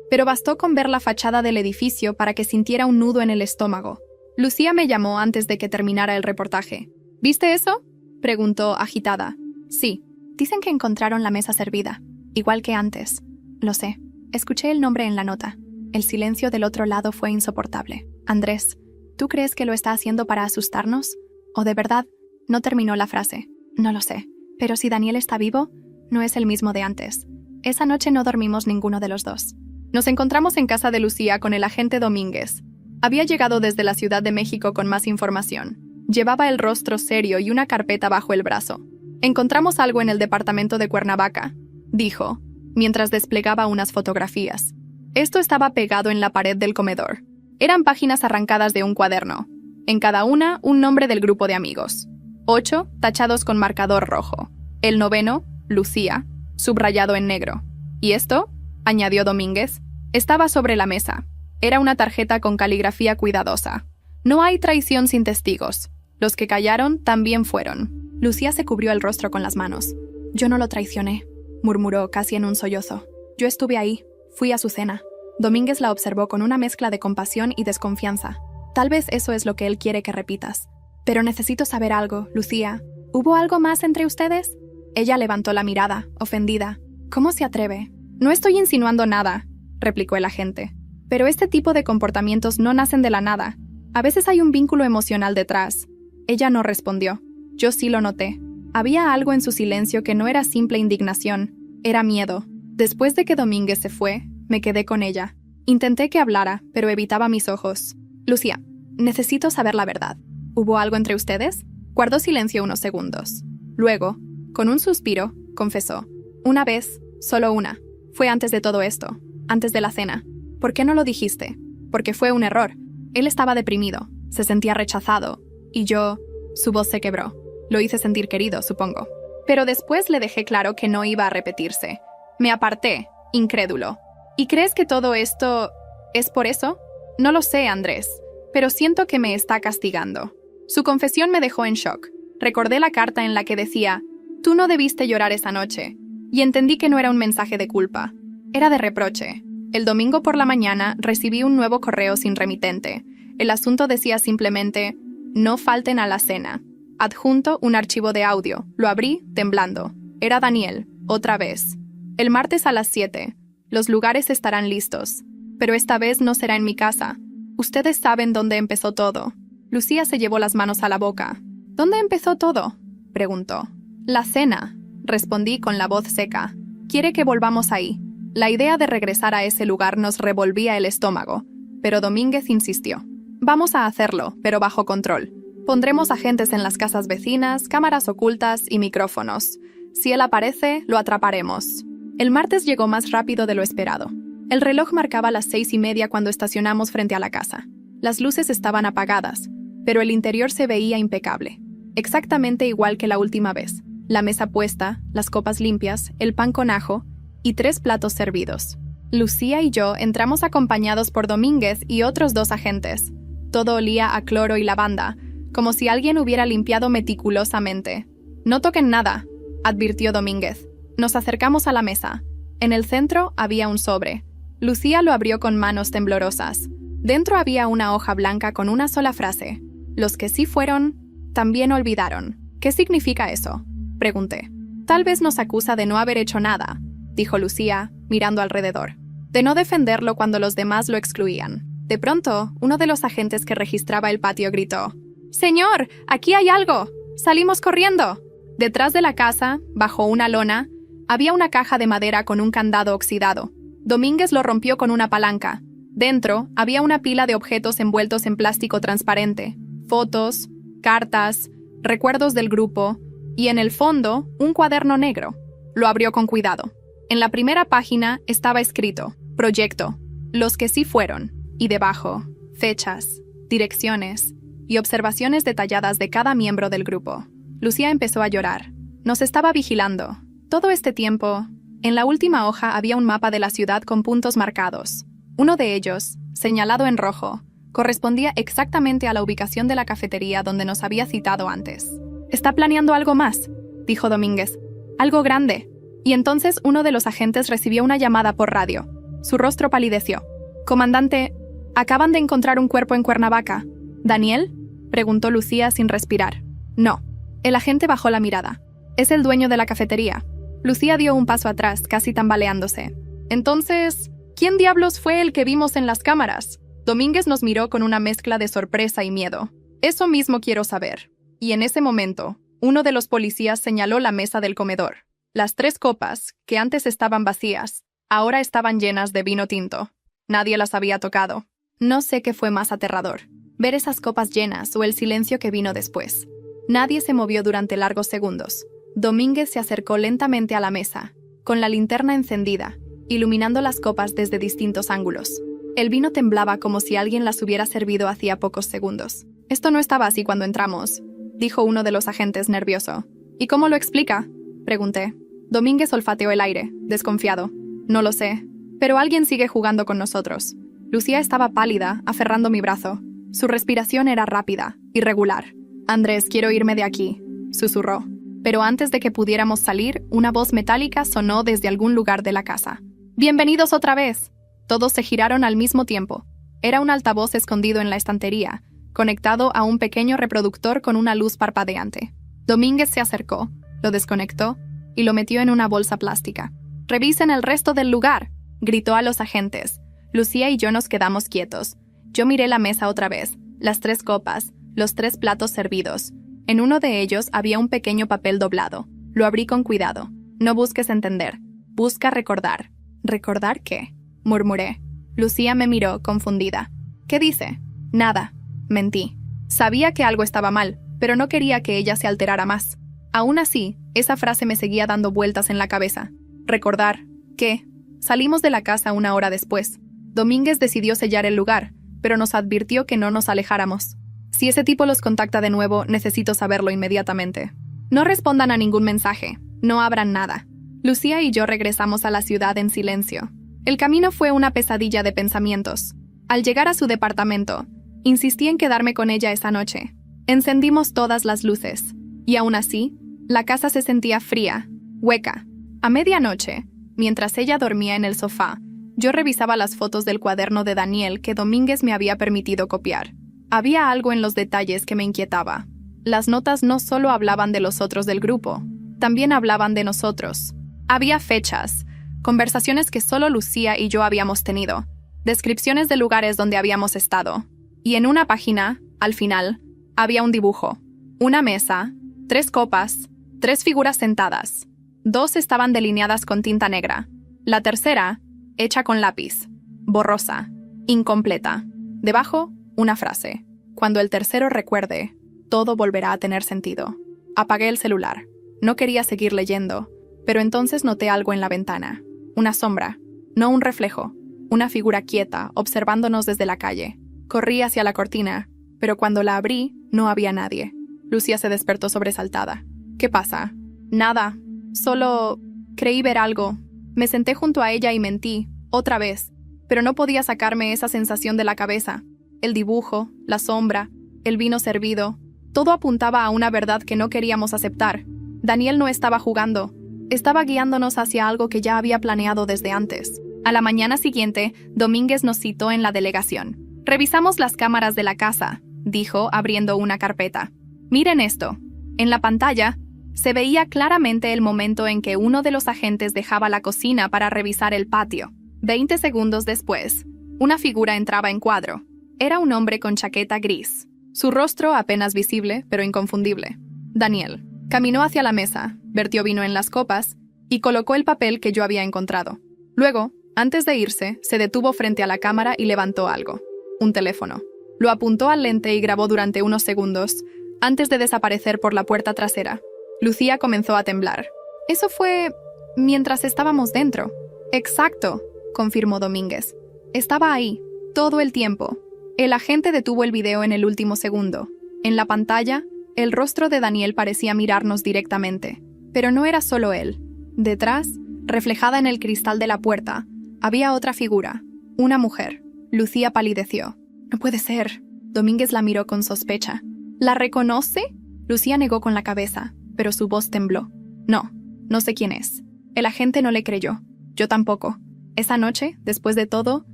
Pero bastó con ver la fachada del edificio para que sintiera un nudo en el estómago. Lucía me llamó antes de que terminara el reportaje. ¿Viste eso?, preguntó agitada. Sí, dicen que encontraron la mesa servida, igual que antes. Lo sé. Escuché el nombre en la nota. El silencio del otro lado fue insoportable. Andrés, ¿tú crees que lo está haciendo para asustarnos? ¿O de verdad? No terminó la frase. No lo sé. Pero si Daniel está vivo, no es el mismo de antes. Esa noche no dormimos ninguno de los dos. Nos encontramos en casa de Lucía con el agente Domínguez. Había llegado desde la Ciudad de México con más información. Llevaba el rostro serio y una carpeta bajo el brazo. Encontramos algo en el departamento de Cuernavaca, dijo, mientras desplegaba unas fotografías. Esto estaba pegado en la pared del comedor. Eran páginas arrancadas de un cuaderno. En cada una, un nombre del grupo de amigos. 8 tachados con marcador rojo. El 9, Lucía, subrayado en negro. ¿Y esto?, añadió Domínguez, estaba sobre la mesa. Era una tarjeta con caligrafía cuidadosa. No hay traición sin testigos. Los que callaron también fueron. Lucía se cubrió el rostro con las manos. Yo no lo traicioné, murmuró casi en un sollozo. Yo estuve ahí, fui a su cena. Domínguez la observó con una mezcla de compasión y desconfianza. Tal vez eso es lo que él quiere que repitas. Pero necesito saber algo, Lucía. ¿Hubo algo más entre ustedes? Ella levantó la mirada, ofendida. ¿Cómo se atreve? No estoy insinuando nada, replicó el agente. Pero este tipo de comportamientos no nacen de la nada. A veces hay un vínculo emocional detrás. Ella no respondió. Yo sí lo noté. Había algo en su silencio que no era simple indignación, era miedo. Después de que Domínguez se fue, me quedé con ella. Intenté que hablara, pero evitaba mis ojos. Lucía, necesito saber la verdad. ¿Hubo algo entre ustedes? Guardó silencio unos segundos. Luego, con un suspiro, confesó. Una vez, solo una. Fue antes de todo esto, antes de la cena. ¿Por qué no lo dijiste? Porque fue un error. Él estaba deprimido, se sentía rechazado, y yo... Su voz se quebró. Lo hice sentir querido, supongo. Pero después le dejé claro que no iba a repetirse. Me aparté, incrédulo. ¿Y crees que todo esto es por eso? No lo sé, Andrés, pero siento que me está castigando. Su confesión me dejó en shock. Recordé la carta en la que decía, tú no debiste llorar esa noche, y entendí que no era un mensaje de culpa. Era de reproche. El domingo por la mañana recibí un nuevo correo sin remitente. El asunto decía simplemente, no falten a la cena. Adjunto un archivo de audio. Lo abrí, temblando. Era Daniel, otra vez. El martes a las 7. Los lugares estarán listos. Pero esta vez no será en mi casa. Ustedes saben dónde empezó todo. Lucía se llevó las manos a la boca. ¿Dónde empezó todo?, preguntó. La cena, respondí con la voz seca. Quiere que volvamos ahí. La idea de regresar a ese lugar nos revolvía el estómago, pero Domínguez insistió. Vamos a hacerlo, pero bajo control. Pondremos agentes en las casas vecinas, cámaras ocultas y micrófonos. Si él aparece, lo atraparemos. El martes llegó más rápido de lo esperado. El reloj marcaba las 6:30 cuando estacionamos frente a la casa. Las luces estaban apagadas, pero el interior se veía impecable. Exactamente igual que la última vez. La mesa puesta, las copas limpias, el pan con ajo y 3 platos servidos. Lucía y yo entramos acompañados por Domínguez y otros 2 agentes. Todo olía a cloro y lavanda, como si alguien hubiera limpiado meticulosamente. No toquen nada, advirtió Domínguez. Nos acercamos a la mesa. En el centro había un sobre. Lucía lo abrió con manos temblorosas. Dentro había una hoja blanca con una sola frase. Los que sí fueron, también olvidaron. ¿Qué significa eso?, pregunté. Tal vez nos acusa de no haber hecho nada, dijo Lucía, mirando alrededor. De no defenderlo cuando los demás lo excluían. De pronto, uno de los agentes que registraba el patio gritó: «¡Señor, aquí hay algo!». Salimos corriendo. Detrás de la casa, bajo una lona, había una caja de madera con un candado oxidado. Domínguez lo rompió con una palanca. Dentro había una pila de objetos envueltos en plástico transparente, fotos, cartas, recuerdos del grupo, y en el fondo, un cuaderno negro. Lo abrió con cuidado. En la primera página estaba escrito: Proyecto, los que sí fueron, y debajo, fechas, direcciones y observaciones detalladas de cada miembro del grupo. Lucía empezó a llorar. Nos estaba vigilando. Todo este tiempo, en la última hoja había un mapa de la ciudad con puntos marcados. Uno de ellos, señalado en rojo, correspondía exactamente a la ubicación de la cafetería donde nos había citado antes. «Está planeando algo más», dijo Domínguez. «Algo grande». Y entonces uno de los agentes recibió una llamada por radio. Su rostro palideció. «Comandante, acaban de encontrar un cuerpo en Cuernavaca». «¿Daniel?», preguntó Lucía sin respirar. «No». El agente bajó la mirada. «Es el dueño de la cafetería». Lucía dio un paso atrás, casi tambaleándose. «Entonces, ¿quién diablos fue el que vimos en las cámaras?». Domínguez nos miró con una mezcla de sorpresa y miedo. «Eso mismo quiero saber». Y en ese momento, uno de los policías señaló la mesa del comedor. Las 3 copas, que antes estaban vacías, ahora estaban llenas de vino tinto. Nadie las había tocado. No sé qué fue más aterrador, ver esas copas llenas o el silencio que vino después. Nadie se movió durante largos segundos. Domínguez se acercó lentamente a la mesa, con la linterna encendida, iluminando las copas desde distintos ángulos. El vino temblaba como si alguien las hubiera servido hacía pocos segundos. «Esto no estaba así cuando entramos», dijo uno de los agentes nervioso. «¿Y cómo lo explica?», pregunté. Domínguez olfateó el aire, desconfiado. «No lo sé, pero alguien sigue jugando con nosotros». Lucía estaba pálida, aferrando mi brazo. Su respiración era rápida, irregular. «Andrés, quiero irme de aquí», susurró. Pero antes de que pudiéramos salir, una voz metálica sonó desde algún lugar de la casa. «¡Bienvenidos otra vez!». Todos se giraron al mismo tiempo. Era un altavoz escondido en la estantería, conectado a un pequeño reproductor con una luz parpadeante. Domínguez se acercó, lo desconectó y lo metió en una bolsa plástica. «¡Revisen el resto del lugar!», gritó a los agentes. Lucía y yo nos quedamos quietos. Yo miré la mesa otra vez, las 3 copas, los 3 platos servidos. En uno de ellos había un pequeño papel doblado. Lo abrí con cuidado. «No busques entender, busca recordar». «¿Recordar qué?», murmuré. Lucía me miró, confundida. «¿Qué dice?». «Nada». Mentí. Sabía que algo estaba mal, pero no quería que ella se alterara más. Aún así, esa frase me seguía dando vueltas en la cabeza. «Recordar». ¿Qué? Salimos de la casa 1 hora después. Domínguez decidió sellar el lugar, pero nos advirtió que no nos alejáramos. «Si ese tipo los contacta de nuevo, necesito saberlo inmediatamente». «No respondan a ningún mensaje. No abran nada». Lucía y yo regresamos a la ciudad en silencio. El camino fue una pesadilla de pensamientos. Al llegar a su departamento, insistí en quedarme con ella esa noche. Encendimos todas las luces, y aún así, la casa se sentía fría, hueca. A medianoche, mientras ella dormía en el sofá, yo revisaba las fotos del cuaderno de Daniel que Domínguez me había permitido copiar. Había algo en los detalles que me inquietaba. Las notas no solo hablaban de los otros del grupo, también hablaban de nosotros. Había fechas, conversaciones que solo Lucía y yo habíamos tenido, descripciones de lugares donde habíamos estado. Y en una página, al final, había un dibujo. Una mesa, 3 copas, 3 figuras sentadas. 2 estaban delineadas con tinta negra. La tercera, hecha con lápiz, borrosa, incompleta. Debajo, una frase. «Cuando el tercero recuerde, todo volverá a tener sentido». Apagué el celular. No quería seguir leyendo, pero entonces noté algo en la ventana. Una sombra, no un reflejo. Una figura quieta, observándonos desde la calle. Corrí hacia la cortina, pero cuando la abrí, no había nadie. Lucía se despertó sobresaltada. «¿Qué pasa?». «Nada. Solo creí ver algo». Me senté junto a ella y mentí, otra vez, pero no podía sacarme esa sensación de la cabeza. El dibujo, la sombra, el vino servido, todo apuntaba a una verdad que no queríamos aceptar. Daniel no estaba jugando, estaba guiándonos hacia algo que ya había planeado desde antes. A la mañana siguiente, Domínguez nos citó en la delegación. «Revisamos las cámaras de la casa», dijo, abriendo una carpeta. «Miren esto». En la pantalla, se veía claramente el momento en que uno de los agentes dejaba la cocina para revisar el patio. 20 segundos después, una figura entraba en cuadro. Era un hombre con chaqueta gris. Su rostro apenas visible, pero inconfundible. Daniel. Caminó hacia la mesa, vertió vino en las copas y colocó el papel que yo había encontrado. Luego, antes de irse, se detuvo frente a la cámara y levantó algo. Un teléfono. Lo apuntó al lente y grabó durante unos segundos, antes de desaparecer por la puerta trasera. Lucía comenzó a temblar. «Eso fue mientras estábamos dentro». «Exacto», confirmó Domínguez. «Estaba ahí, todo el tiempo». El agente detuvo el video en el último segundo. En la pantalla, el rostro de Daniel parecía mirarnos directamente. Pero no era solo él. Detrás, reflejada en el cristal de la puerta, había otra figura, una mujer. Lucía palideció. «No puede ser». Domínguez la miró con sospecha. «¿La reconoce?». Lucía negó con la cabeza, pero su voz tembló. «No, no sé quién es». El agente no le creyó. Yo tampoco. Esa noche, después de todo,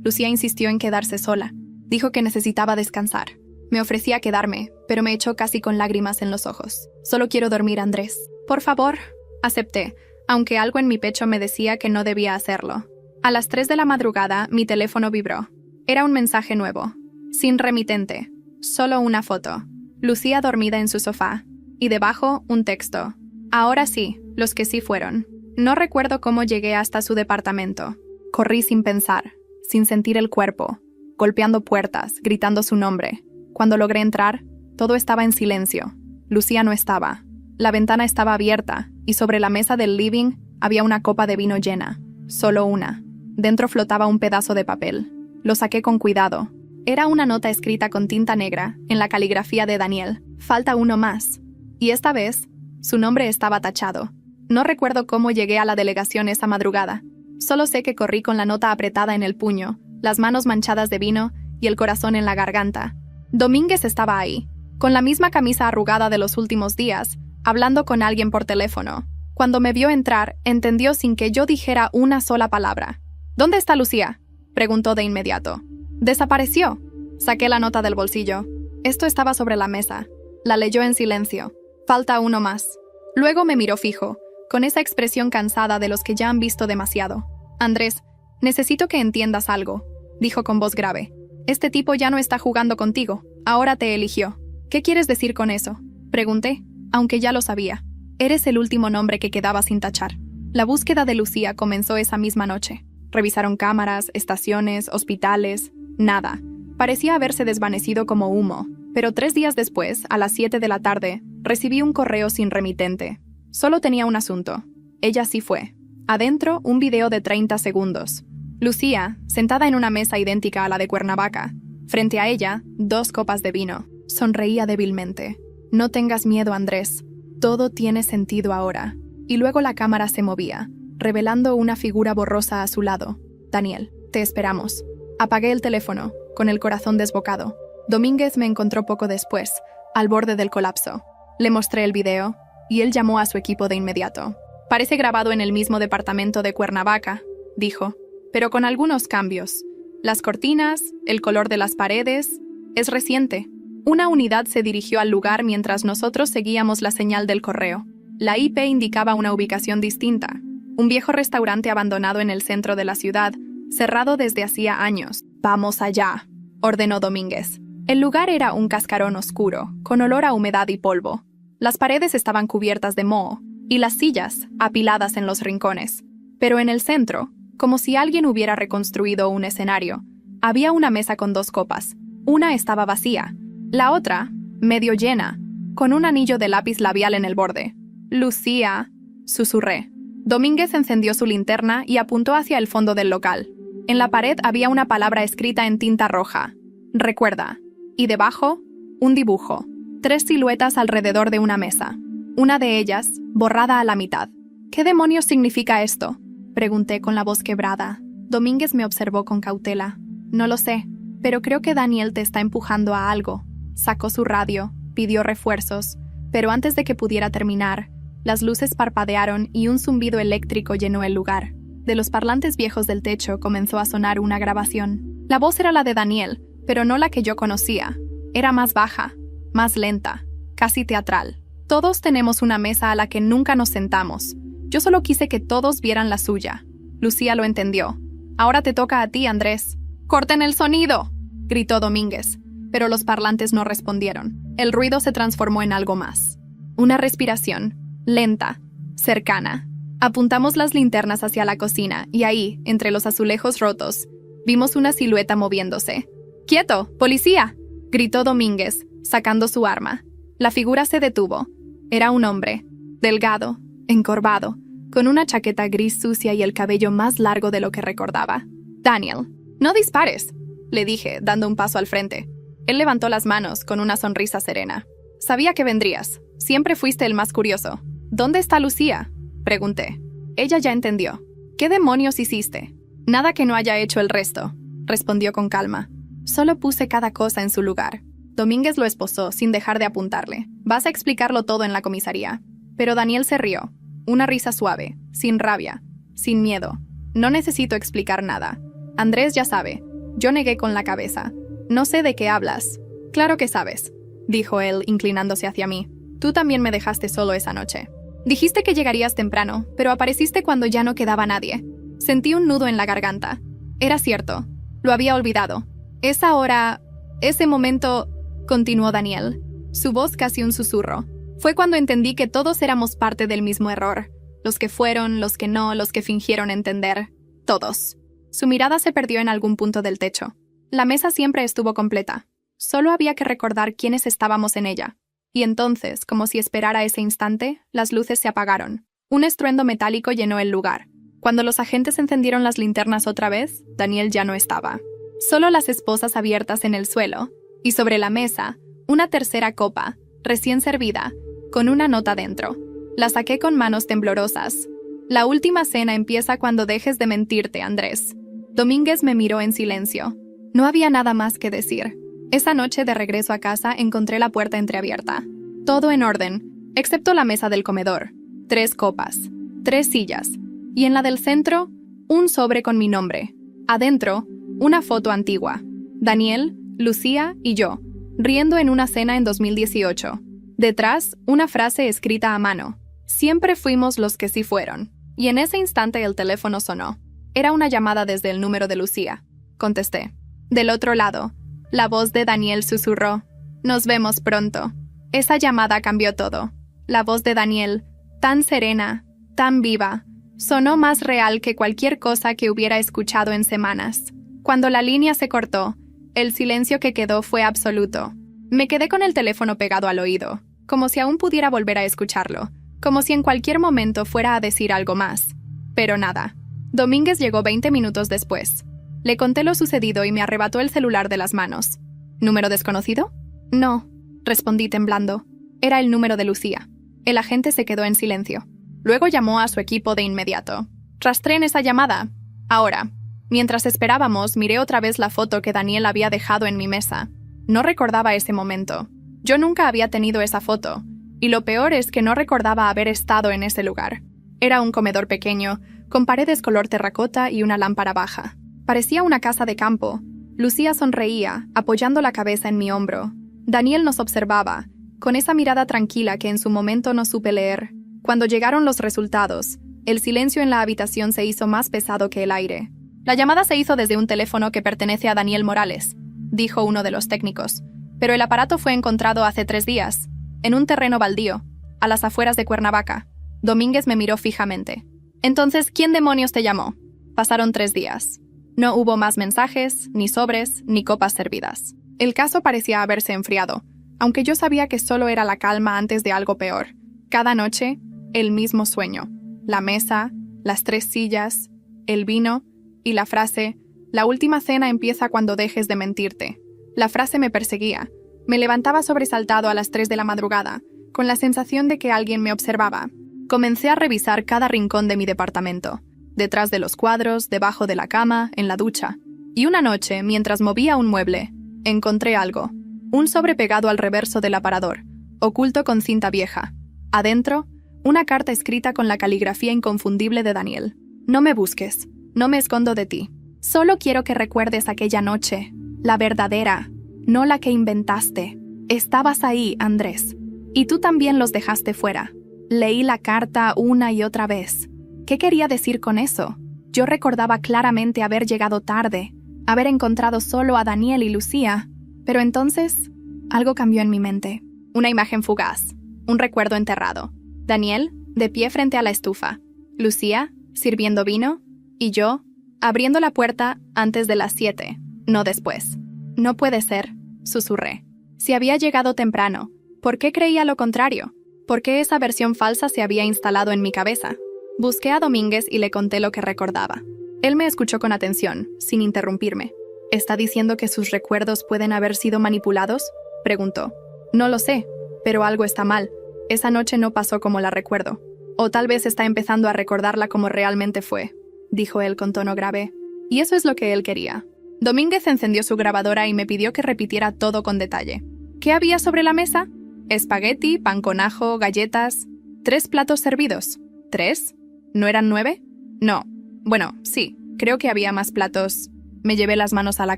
Lucía insistió en quedarse sola. Dijo que necesitaba descansar. Me ofrecía quedarme, pero me echó casi con lágrimas en los ojos. Solo quiero dormir, Andrés. Por favor. Acepté, aunque algo en mi pecho me decía que no debía hacerlo. A las 3 de la madrugada, mi teléfono vibró. Era un mensaje nuevo. Sin remitente. Solo una foto. Lucía dormida en su sofá. Y debajo, un texto. Ahora sí, los que sí fueron. No recuerdo cómo llegué hasta su departamento. Corrí sin pensar, sin sentir el cuerpo, golpeando puertas, gritando su nombre. Cuando logré entrar, todo estaba en silencio. Lucía no estaba. La ventana estaba abierta, y sobre la mesa del living había una copa de vino llena. Solo una. Dentro flotaba un pedazo de papel. Lo saqué con cuidado. Era una nota escrita con tinta negra, en la caligrafía de Daniel. Falta uno más. Y esta vez, su nombre estaba tachado. No recuerdo cómo llegué a la delegación esa madrugada. Solo sé que corrí con la nota apretada en el puño, las manos manchadas de vino y el corazón en la garganta. Domínguez estaba ahí, con la misma camisa arrugada de los últimos días, hablando con alguien por teléfono. Cuando me vio entrar, entendió sin que yo dijera una sola palabra. ¿Dónde está Lucía?, preguntó de inmediato. «Desapareció». Saqué la nota del bolsillo. Esto estaba sobre la mesa. La leyó en silencio. Falta uno más. Luego me miró fijo, con esa expresión cansada de los que ya han visto demasiado. «Andrés, necesito que entiendas algo», dijo con voz grave. «Este tipo ya no está jugando contigo. Ahora te eligió». «¿Qué quieres decir con eso?», pregunté, aunque ya lo sabía. Eres el último nombre que quedaba sin tachar. La búsqueda de Lucía comenzó esa misma noche. Revisaron cámaras, estaciones, hospitales. Nada. Parecía haberse desvanecido como humo. Pero 3 días después, a las 7 de la tarde, recibí un correo sin remitente. Solo tenía un asunto. Ella sí fue. Adentro, un video de 30 segundos. Lucía, sentada en una mesa idéntica a la de Cuernavaca. Frente a ella, 2 copas de vino. Sonreía débilmente. «No tengas miedo, Andrés. Todo tiene sentido ahora». Y luego la cámara se movía, revelando una figura borrosa a su lado. «Daniel, te esperamos». Apagué el teléfono, con el corazón desbocado. Domínguez me encontró poco después, al borde del colapso. Le mostré el video, y él llamó a su equipo de inmediato. «Parece grabado en el mismo departamento de Cuernavaca», dijo, «pero con algunos cambios. Las cortinas, el color de las paredes, es reciente». Una unidad se dirigió al lugar mientras nosotros seguíamos la señal del correo. La IP indicaba una ubicación distinta. Un viejo restaurante abandonado en el centro de la ciudad, cerrado desde hacía años. «Vamos allá», ordenó Domínguez. El lugar era un cascarón oscuro, con olor a humedad y polvo. Las paredes estaban cubiertas de moho, y las sillas apiladas en los rincones. Pero en el centro, como si alguien hubiera reconstruido un escenario, había una mesa con 2 copas. Una estaba vacía, la otra, medio llena, con un anillo de lápiz labial en el borde. «Lucía», susurré. Domínguez encendió su linterna y apuntó hacia el fondo del local. En la pared había una palabra escrita en tinta roja. «Recuerda». Y debajo, un dibujo. 3 siluetas alrededor de una mesa. Una de ellas, borrada a la mitad. «¿Qué demonios significa esto?», pregunté con la voz quebrada. Domínguez me observó con cautela. «No lo sé, pero creo que Daniel te está empujando a algo». Sacó su radio, pidió refuerzos, pero antes de que pudiera terminar, las luces parpadearon y un zumbido eléctrico llenó el lugar. De los parlantes viejos del techo comenzó a sonar una grabación. La voz era la de Daniel, pero no la que yo conocía. Era más baja, más lenta, casi teatral. «Todos tenemos una mesa a la que nunca nos sentamos. Yo solo quise que todos vieran la suya». Lucía lo entendió. «Ahora te toca a ti, Andrés». «¡Corten el sonido!», gritó Domínguez. Pero los parlantes no respondieron. El ruido se transformó en algo más. Una respiración, lenta, cercana. Apuntamos las linternas hacia la cocina y ahí, entre los azulejos rotos, vimos una silueta moviéndose. «¡Quieto! ¡Policía!», gritó Domínguez, sacando su arma. La figura se detuvo. Era un hombre, delgado, encorvado, con una chaqueta gris sucia y el cabello más largo de lo que recordaba. «Daniel, no dispares», le dije, dando un paso al frente. Él levantó las manos con una sonrisa serena. «Sabía que vendrías. Siempre fuiste el más curioso». «¿Dónde está Lucía?», pregunté. Ella ya entendió. «¿Qué demonios hiciste?». «Nada que no haya hecho el resto», respondió con calma. «Solo puse cada cosa en su lugar». Domínguez lo esposó sin dejar de apuntarle. «Vas a explicarlo todo en la comisaría». Pero Daniel se rió. Una risa suave, sin rabia, sin miedo. No necesito explicar nada. Andrés ya sabe. Yo negué con la cabeza. No sé de qué hablas. Claro que sabes, dijo él, inclinándose hacia mí. Tú también me dejaste solo esa noche. Dijiste que llegarías temprano, pero apareciste cuando ya no quedaba nadie. Sentí un nudo en la garganta. Era cierto. Lo había olvidado. Esa hora, ese momento, continuó Daniel, su voz casi un susurro. Fue cuando entendí que todos éramos parte del mismo error. Los que fueron, los que no, los que fingieron entender. Todos. Su mirada se perdió en algún punto del techo. La mesa siempre estuvo completa. Solo había que recordar quiénes estábamos en ella. Y entonces, como si esperara ese instante, las luces se apagaron. Un estruendo metálico llenó el lugar. Cuando los agentes encendieron las linternas otra vez, Daniel ya no estaba. Solo las esposas abiertas en el suelo, y sobre la mesa, una tercera copa, recién servida, con una nota dentro. La saqué con manos temblorosas. La última cena empieza cuando dejes de mentirte, Andrés. Domínguez me miró en silencio. No había nada más que decir. Esa noche de regreso a casa encontré la puerta entreabierta. Todo en orden, excepto la mesa del comedor. 3 copas, 3 sillas, y en la del centro, un sobre con mi nombre. Adentro, una foto antigua. Daniel, Lucía y yo, riendo en una cena en 2018. Detrás, una frase escrita a mano. Siempre fuimos los que sí fueron. Y en ese instante el teléfono sonó. Era una llamada desde el número de Lucía. Contesté. Del otro lado, la voz de Daniel susurró. Nos vemos pronto. Esa llamada cambió todo. La voz de Daniel, tan serena, tan viva, sonó más real que cualquier cosa que hubiera escuchado en semanas. Cuando la línea se cortó, el silencio que quedó fue absoluto. Me quedé con el teléfono pegado al oído, como si aún pudiera volver a escucharlo, como si en cualquier momento fuera a decir algo más. Pero nada. Domínguez llegó 20 minutos después. Le conté lo sucedido y me arrebató el celular de las manos. ¿Número desconocido? No, respondí temblando. Era el número de Lucía. El agente se quedó en silencio. Luego llamó a su equipo de inmediato. Rastreen esa llamada. Ahora. Mientras esperábamos, miré otra vez la foto que Daniel había dejado en mi mesa. No recordaba ese momento. Yo nunca había tenido esa foto. Y lo peor es que no recordaba haber estado en ese lugar. Era un comedor pequeño, con paredes color terracota y una lámpara baja. Parecía una casa de campo. Lucía sonreía, apoyando la cabeza en mi hombro. Daniel nos observaba, con esa mirada tranquila que en su momento no supe leer. Cuando llegaron los resultados, el silencio en la habitación se hizo más pesado que el aire. La llamada se hizo desde un teléfono que pertenece a Daniel Morales, dijo uno de los técnicos, pero el aparato fue encontrado hace 3 días, en un terreno baldío, a las afueras de Cuernavaca. Domínguez me miró fijamente. Entonces, ¿quién demonios te llamó? Pasaron 3 días. No hubo más mensajes, ni sobres, ni copas servidas. El caso parecía haberse enfriado, aunque yo sabía que solo era la calma antes de algo peor. Cada noche, el mismo sueño. La mesa, las 3 sillas, el vino y la frase, la última cena empieza cuando dejes de mentirte. La frase me perseguía. Me levantaba sobresaltado a las 3 de la madrugada, con la sensación de que alguien me observaba. Comencé a revisar cada rincón de mi departamento, detrás de los cuadros, debajo de la cama, en la ducha. Y una noche, mientras movía un mueble, encontré algo. Un sobre pegado al reverso del aparador, oculto con cinta vieja. Adentro, una carta escrita con la caligrafía inconfundible de Daniel. No me busques. No me escondo de ti. Solo quiero que recuerdes aquella noche, la verdadera, no la que inventaste. Estabas ahí, Andrés. Y tú también los dejaste fuera. Leí la carta una y otra vez. ¿Qué quería decir con eso? Yo recordaba claramente haber llegado tarde, haber encontrado solo a Daniel y Lucía. Pero entonces, algo cambió en mi mente. Una imagen fugaz, un recuerdo enterrado. Daniel, de pie frente a la estufa. Lucía, sirviendo vino. Y yo, abriendo la puerta antes de las 7, no después. No puede ser, susurré. Si había llegado temprano, ¿por qué creía lo contrario? ¿Por qué esa versión falsa se había instalado en mi cabeza? Busqué a Domínguez y le conté lo que recordaba. Él me escuchó con atención, sin interrumpirme. ¿Está diciendo que sus recuerdos pueden haber sido manipulados?, preguntó. No lo sé, pero algo está mal. Esa noche no pasó como la recuerdo. O tal vez está empezando a recordarla como realmente fue, dijo él con tono grave. Y eso es lo que él quería. Domínguez encendió su grabadora y me pidió que repitiera todo con detalle. ¿Qué había sobre la mesa? Espagueti, pan con ajo, galletas. 3 platos servidos. ¿3? ¿No eran 9? No. Bueno, sí, creo que había más platos. Me llevé las manos a la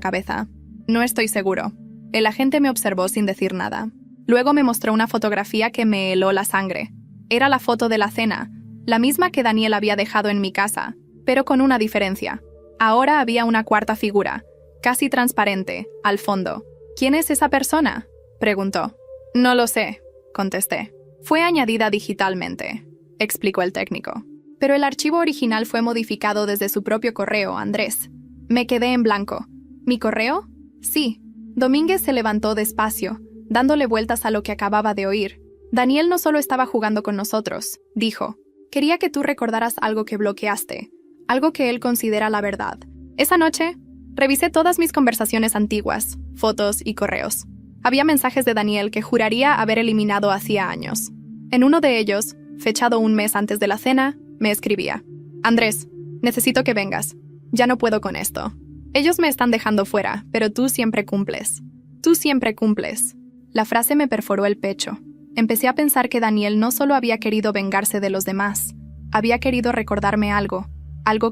cabeza. No estoy seguro. El agente me observó sin decir nada. Luego me mostró una fotografía que me heló la sangre. Era la foto de la cena, la misma que Daniel había dejado en mi casa, pero con una diferencia. Ahora había una cuarta figura, casi transparente, al fondo. ¿Quién es esa persona?, preguntó. No lo sé, contesté. Fue añadida digitalmente, explicó el técnico. Pero el archivo original fue modificado desde su propio correo, Andrés. Me quedé en blanco. ¿Mi correo? Sí. Domínguez se levantó despacio, dándole vueltas a lo que acababa de oír. Daniel no solo estaba jugando con nosotros, dijo. Quería que tú recordaras algo que bloqueaste, algo que él considera la verdad. Esa noche, revisé todas mis conversaciones antiguas, fotos y correos. Había mensajes de Daniel que juraría haber eliminado hacía años. En uno de ellos, fechado un mes antes de la cena, me escribía: Andrés, necesito que vengas. Ya no puedo con esto. Ellos me están dejando fuera, pero tú siempre cumples. Tú siempre cumples. La frase me perforó el pecho. Empecé a pensar que Daniel no solo había querido vengarse de los demás, había querido recordarme algo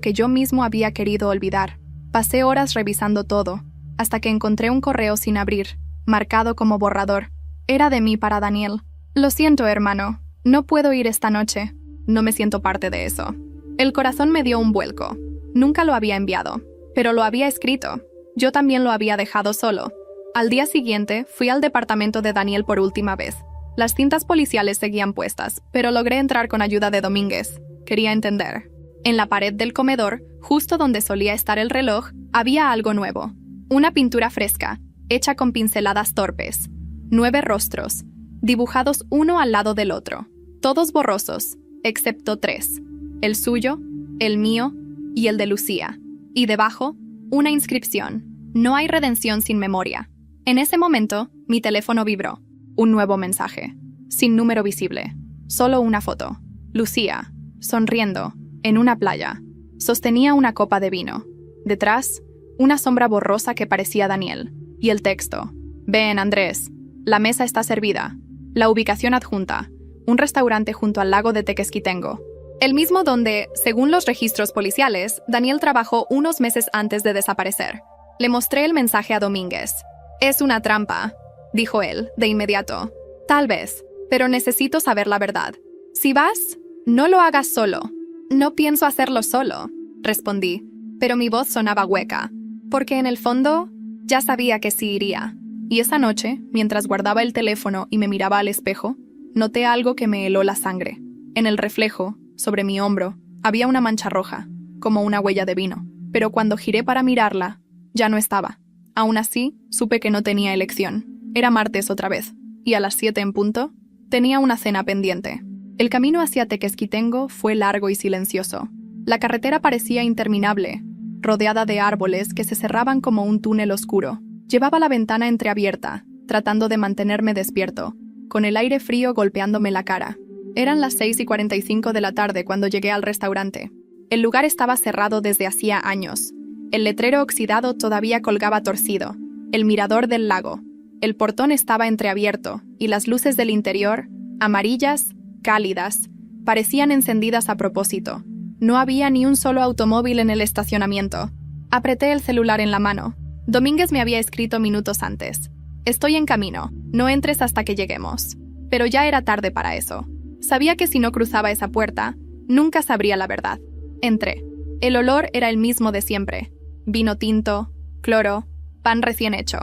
que yo mismo había querido olvidar. Pasé horas revisando todo, hasta que encontré un correo sin abrir, marcado como borrador. Era de mí para Daniel. Lo siento, hermano. No puedo ir esta noche. No me siento parte de eso. El corazón me dio un vuelco. Nunca lo había enviado, pero lo había escrito. Yo también lo había dejado solo. Al día siguiente, fui al departamento de Daniel por última vez. Las cintas policiales seguían puestas, pero logré entrar con ayuda de Domínguez. Quería entender. En la pared del comedor, justo donde solía estar el reloj, había algo nuevo. Una pintura fresca, hecha con pinceladas torpes. 9 rostros, dibujados uno al lado del otro. Todos borrosos, excepto 3. El suyo, el mío y el de Lucía. Y debajo, una inscripción. No hay redención sin memoria. En ese momento, mi teléfono vibró. Un nuevo mensaje. Sin número visible. Solo una foto. Lucía, sonriendo, en una playa. Sostenía una copa de vino. Detrás, una sombra borrosa que parecía Daniel. Y el texto. Ven, Andrés. La mesa está servida. La ubicación adjunta. Un restaurante junto al lago de Tequesquitengo. El mismo donde, según los registros policiales, Daniel trabajó unos meses antes de desaparecer. Le mostré el mensaje a Domínguez. Es una trampa, dijo él, de inmediato. Tal vez, pero necesito saber la verdad. Si vas, no lo hagas solo. No pienso hacerlo solo, respondí, pero mi voz sonaba hueca, porque en el fondo ya sabía que sí iría. Y esa noche, mientras guardaba el teléfono y me miraba al espejo, noté algo que me heló la sangre. En el reflejo, sobre mi hombro, había una mancha roja, como una huella de vino, pero cuando giré para mirarla, ya no estaba. Aún así, supe que no tenía elección. Era martes otra vez, y a las 7 en punto, tenía una cena pendiente. El camino hacia Tequesquitengo fue largo y silencioso. La carretera parecía interminable, rodeada de árboles que se cerraban como un túnel oscuro. Llevaba la ventana entreabierta, tratando de mantenerme despierto, con el aire frío golpeándome la cara. Eran las 6:45 de la tarde cuando llegué al restaurante. El lugar estaba cerrado desde hacía años. El letrero oxidado todavía colgaba torcido. El mirador del lago. El portón estaba entreabierto, y las luces del interior, amarillas, cálidas, parecían encendidas a propósito. No había ni un solo automóvil en el estacionamiento. Apreté el celular en la mano. Domínguez me había escrito minutos antes. Estoy en camino, no entres hasta que lleguemos. Pero ya era tarde para eso. Sabía que si no cruzaba esa puerta, nunca sabría la verdad. Entré. El olor era el mismo de siempre. Vino tinto, cloro, pan recién hecho.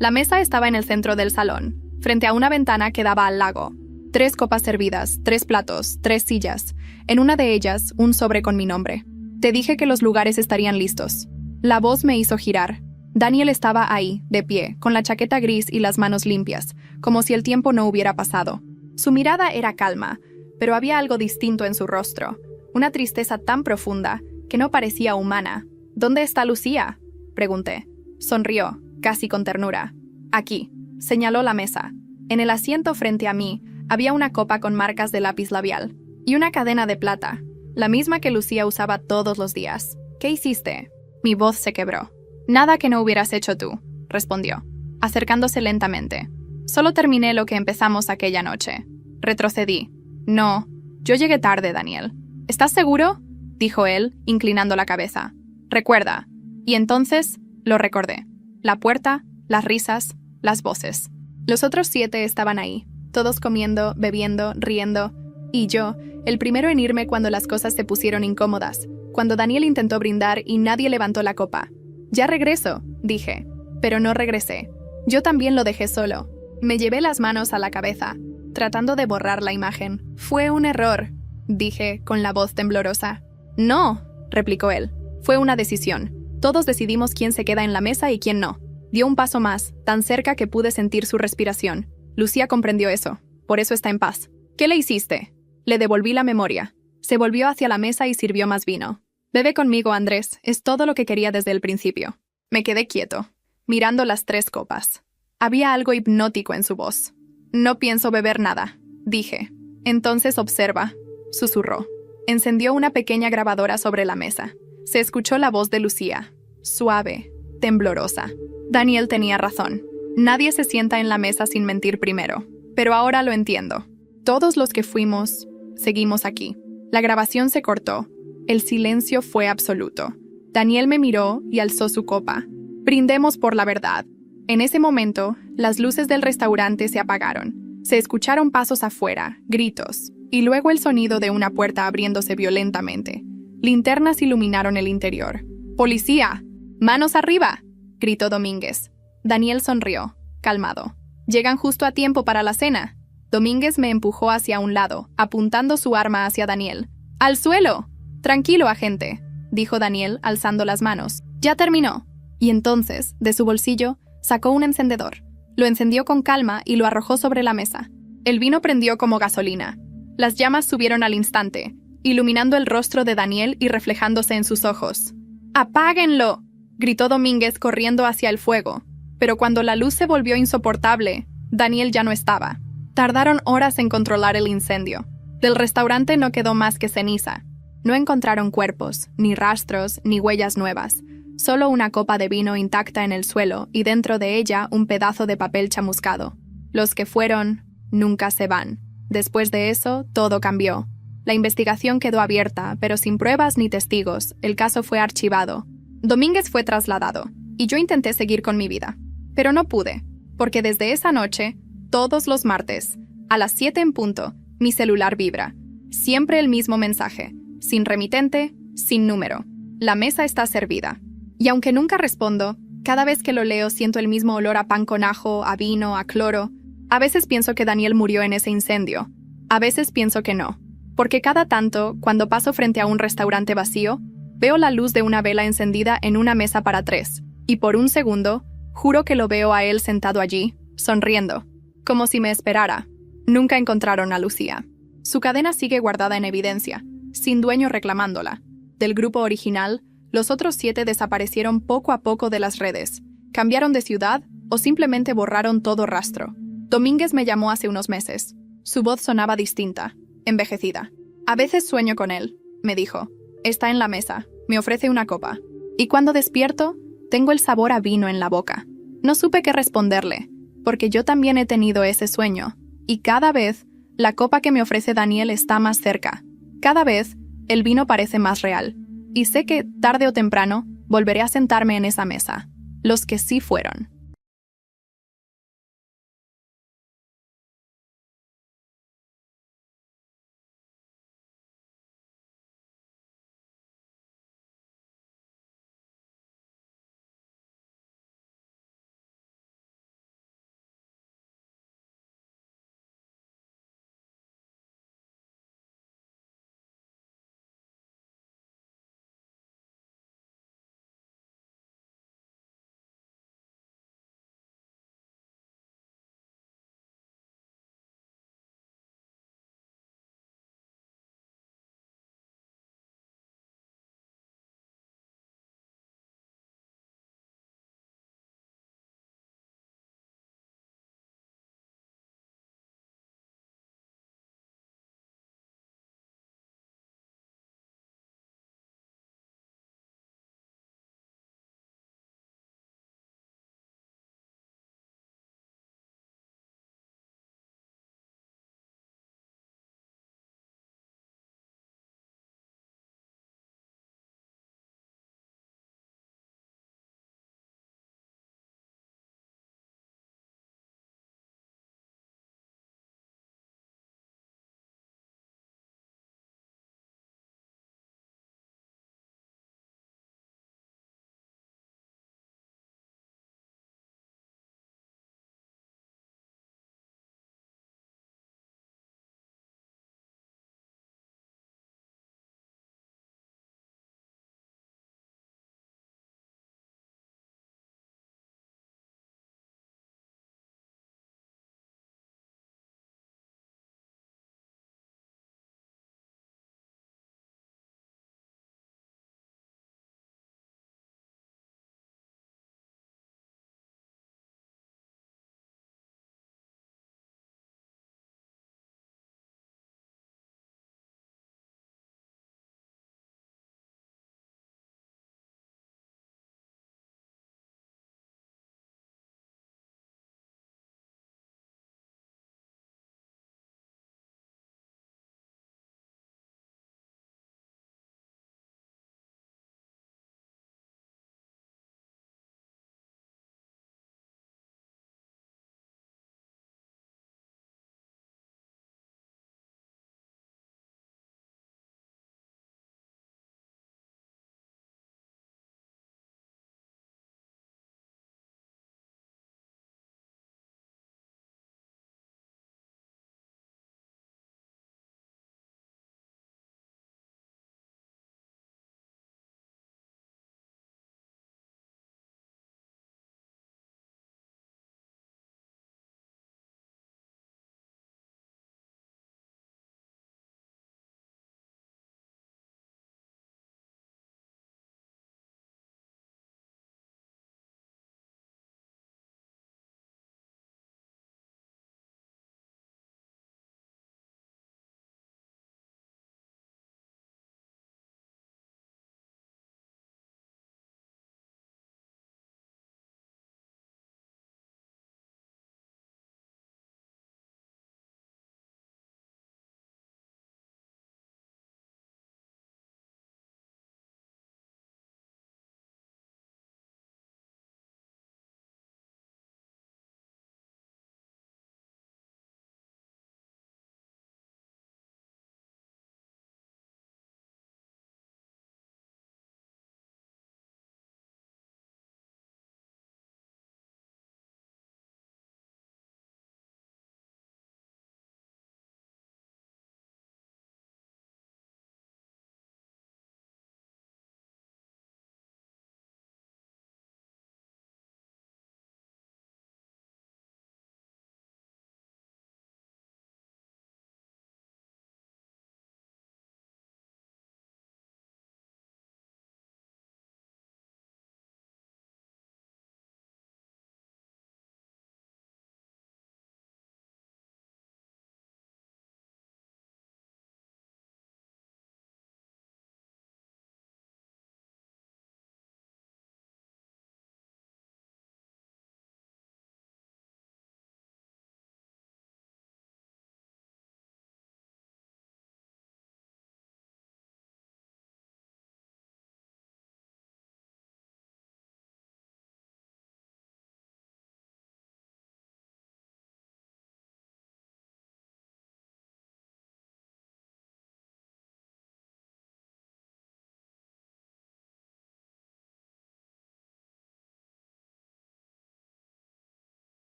La mesa estaba en el centro del salón, frente a una ventana que daba al lago. 3 copas servidas, 3 platos, 3 sillas. En una de ellas, un sobre con mi nombre. Te dije que los lugares estarían listos. La voz me hizo girar. Daniel estaba ahí, de pie, con la chaqueta gris y las manos limpias, como si el tiempo no hubiera pasado. Su mirada era calma, pero había algo distinto en su rostro. Una tristeza tan profunda que no parecía humana. ¿Dónde está Lucía?, pregunté. Sonrió, casi con ternura. Aquí, señaló la mesa. En el asiento frente a mí había una copa con marcas de lápiz labial y una cadena de plata, la misma que Lucía usaba todos los días. ¿Qué hiciste? Mi voz se quebró. Nada que no hubieras hecho tú, respondió, acercándose lentamente. Solo terminé lo que empezamos aquella noche. Retrocedí. No, yo llegué tarde, Daniel. ¿Estás seguro?, dijo él, inclinando la cabeza. Recuerda. Y entonces lo recordé. La puerta, las risas, las voces. Los otros 7 estaban ahí, todos comiendo, bebiendo, riendo, y yo, el primero en irme cuando las cosas se pusieron incómodas, cuando Daniel intentó brindar y nadie levantó la copa. Ya regreso, dije, pero no regresé. Yo también lo dejé solo. Me llevé las manos a la cabeza, tratando de borrar la imagen. Fue un error, dije con la voz temblorosa. No, replicó él. Fue una decisión. Todos decidimos quién se queda en la mesa y quién no. Dio un paso más, tan cerca que pude sentir su respiración. Lucía comprendió eso. Por eso está en paz. ¿Qué le hiciste? Le devolví la memoria. Se volvió hacia la mesa y sirvió más vino. Bebe conmigo, Andrés. Es todo lo que quería desde el principio. Me quedé quieto, mirando las 3 copas. Había algo hipnótico en su voz. No pienso beber nada, dije. Entonces observa, susurró. Encendió una pequeña grabadora sobre la mesa. Se escuchó la voz de Lucía, suave, temblorosa. Daniel tenía razón. Nadie se sienta en la mesa sin mentir primero. Pero ahora lo entiendo. Todos los que fuimos, seguimos aquí. La grabación se cortó. El silencio fue absoluto. Daniel me miró y alzó su copa. Brindemos por la verdad. En ese momento, las luces del restaurante se apagaron. Se escucharon pasos afuera, gritos, y luego el sonido de una puerta abriéndose violentamente. Linternas iluminaron el interior. ¡Policía! ¡Manos arriba!, gritó Domínguez. Daniel sonrió, calmado. Llegan justo a tiempo para la cena. Domínguez me empujó hacia un lado, apuntando su arma hacia Daniel. ¡Al suelo! Tranquilo, agente, dijo Daniel, alzando las manos. Ya terminó. Y entonces, de su bolsillo, sacó un encendedor. Lo encendió con calma y lo arrojó sobre la mesa. El vino prendió como gasolina. Las llamas subieron al instante, iluminando el rostro de Daniel y reflejándose en sus ojos. ¡Apáguenlo!, gritó Domínguez corriendo hacia el fuego. Pero cuando la luz se volvió insoportable, Daniel ya no estaba. Tardaron horas en controlar el incendio. Del restaurante no quedó más que ceniza. No encontraron cuerpos, ni rastros, ni huellas nuevas. Solo una copa de vino intacta en el suelo y dentro de ella un pedazo de papel chamuscado. Los que fueron, nunca se van. Después de eso, todo cambió. La investigación quedó abierta, pero sin pruebas ni testigos. El caso fue archivado. Domínguez fue trasladado, y yo intenté seguir con mi vida. Pero no pude, porque desde esa noche, todos los martes, a las 7 en punto, mi celular vibra. Siempre el mismo mensaje, sin remitente, sin número. La mesa está servida. Y aunque nunca respondo, cada vez que lo leo siento el mismo olor a pan con ajo, a vino, a cloro. A veces pienso que Daniel murió en ese incendio. A veces pienso que no. Porque cada tanto, cuando paso frente a un restaurante vacío, veo la luz de una vela encendida en una mesa para 3. Y por un segundo, juro que lo veo a él sentado allí, sonriendo, como si me esperara. Nunca encontraron a Lucía. Su cadena sigue guardada en evidencia, sin dueño reclamándola. Del grupo original, los otros 7 desaparecieron poco a poco de las redes, cambiaron de ciudad o simplemente borraron todo rastro. Domínguez me llamó hace unos meses. Su voz sonaba distinta, envejecida. A veces sueño con él, me dijo. Está en la mesa, me ofrece una copa. Y cuando despierto, tengo el sabor a vino en la boca. No supe qué responderle, porque yo también he tenido ese sueño. Y cada vez, la copa que me ofrece Daniel está más cerca. Cada vez, el vino parece más real. Y sé que, tarde o temprano, volveré a sentarme en esa mesa. Los que sí fueron.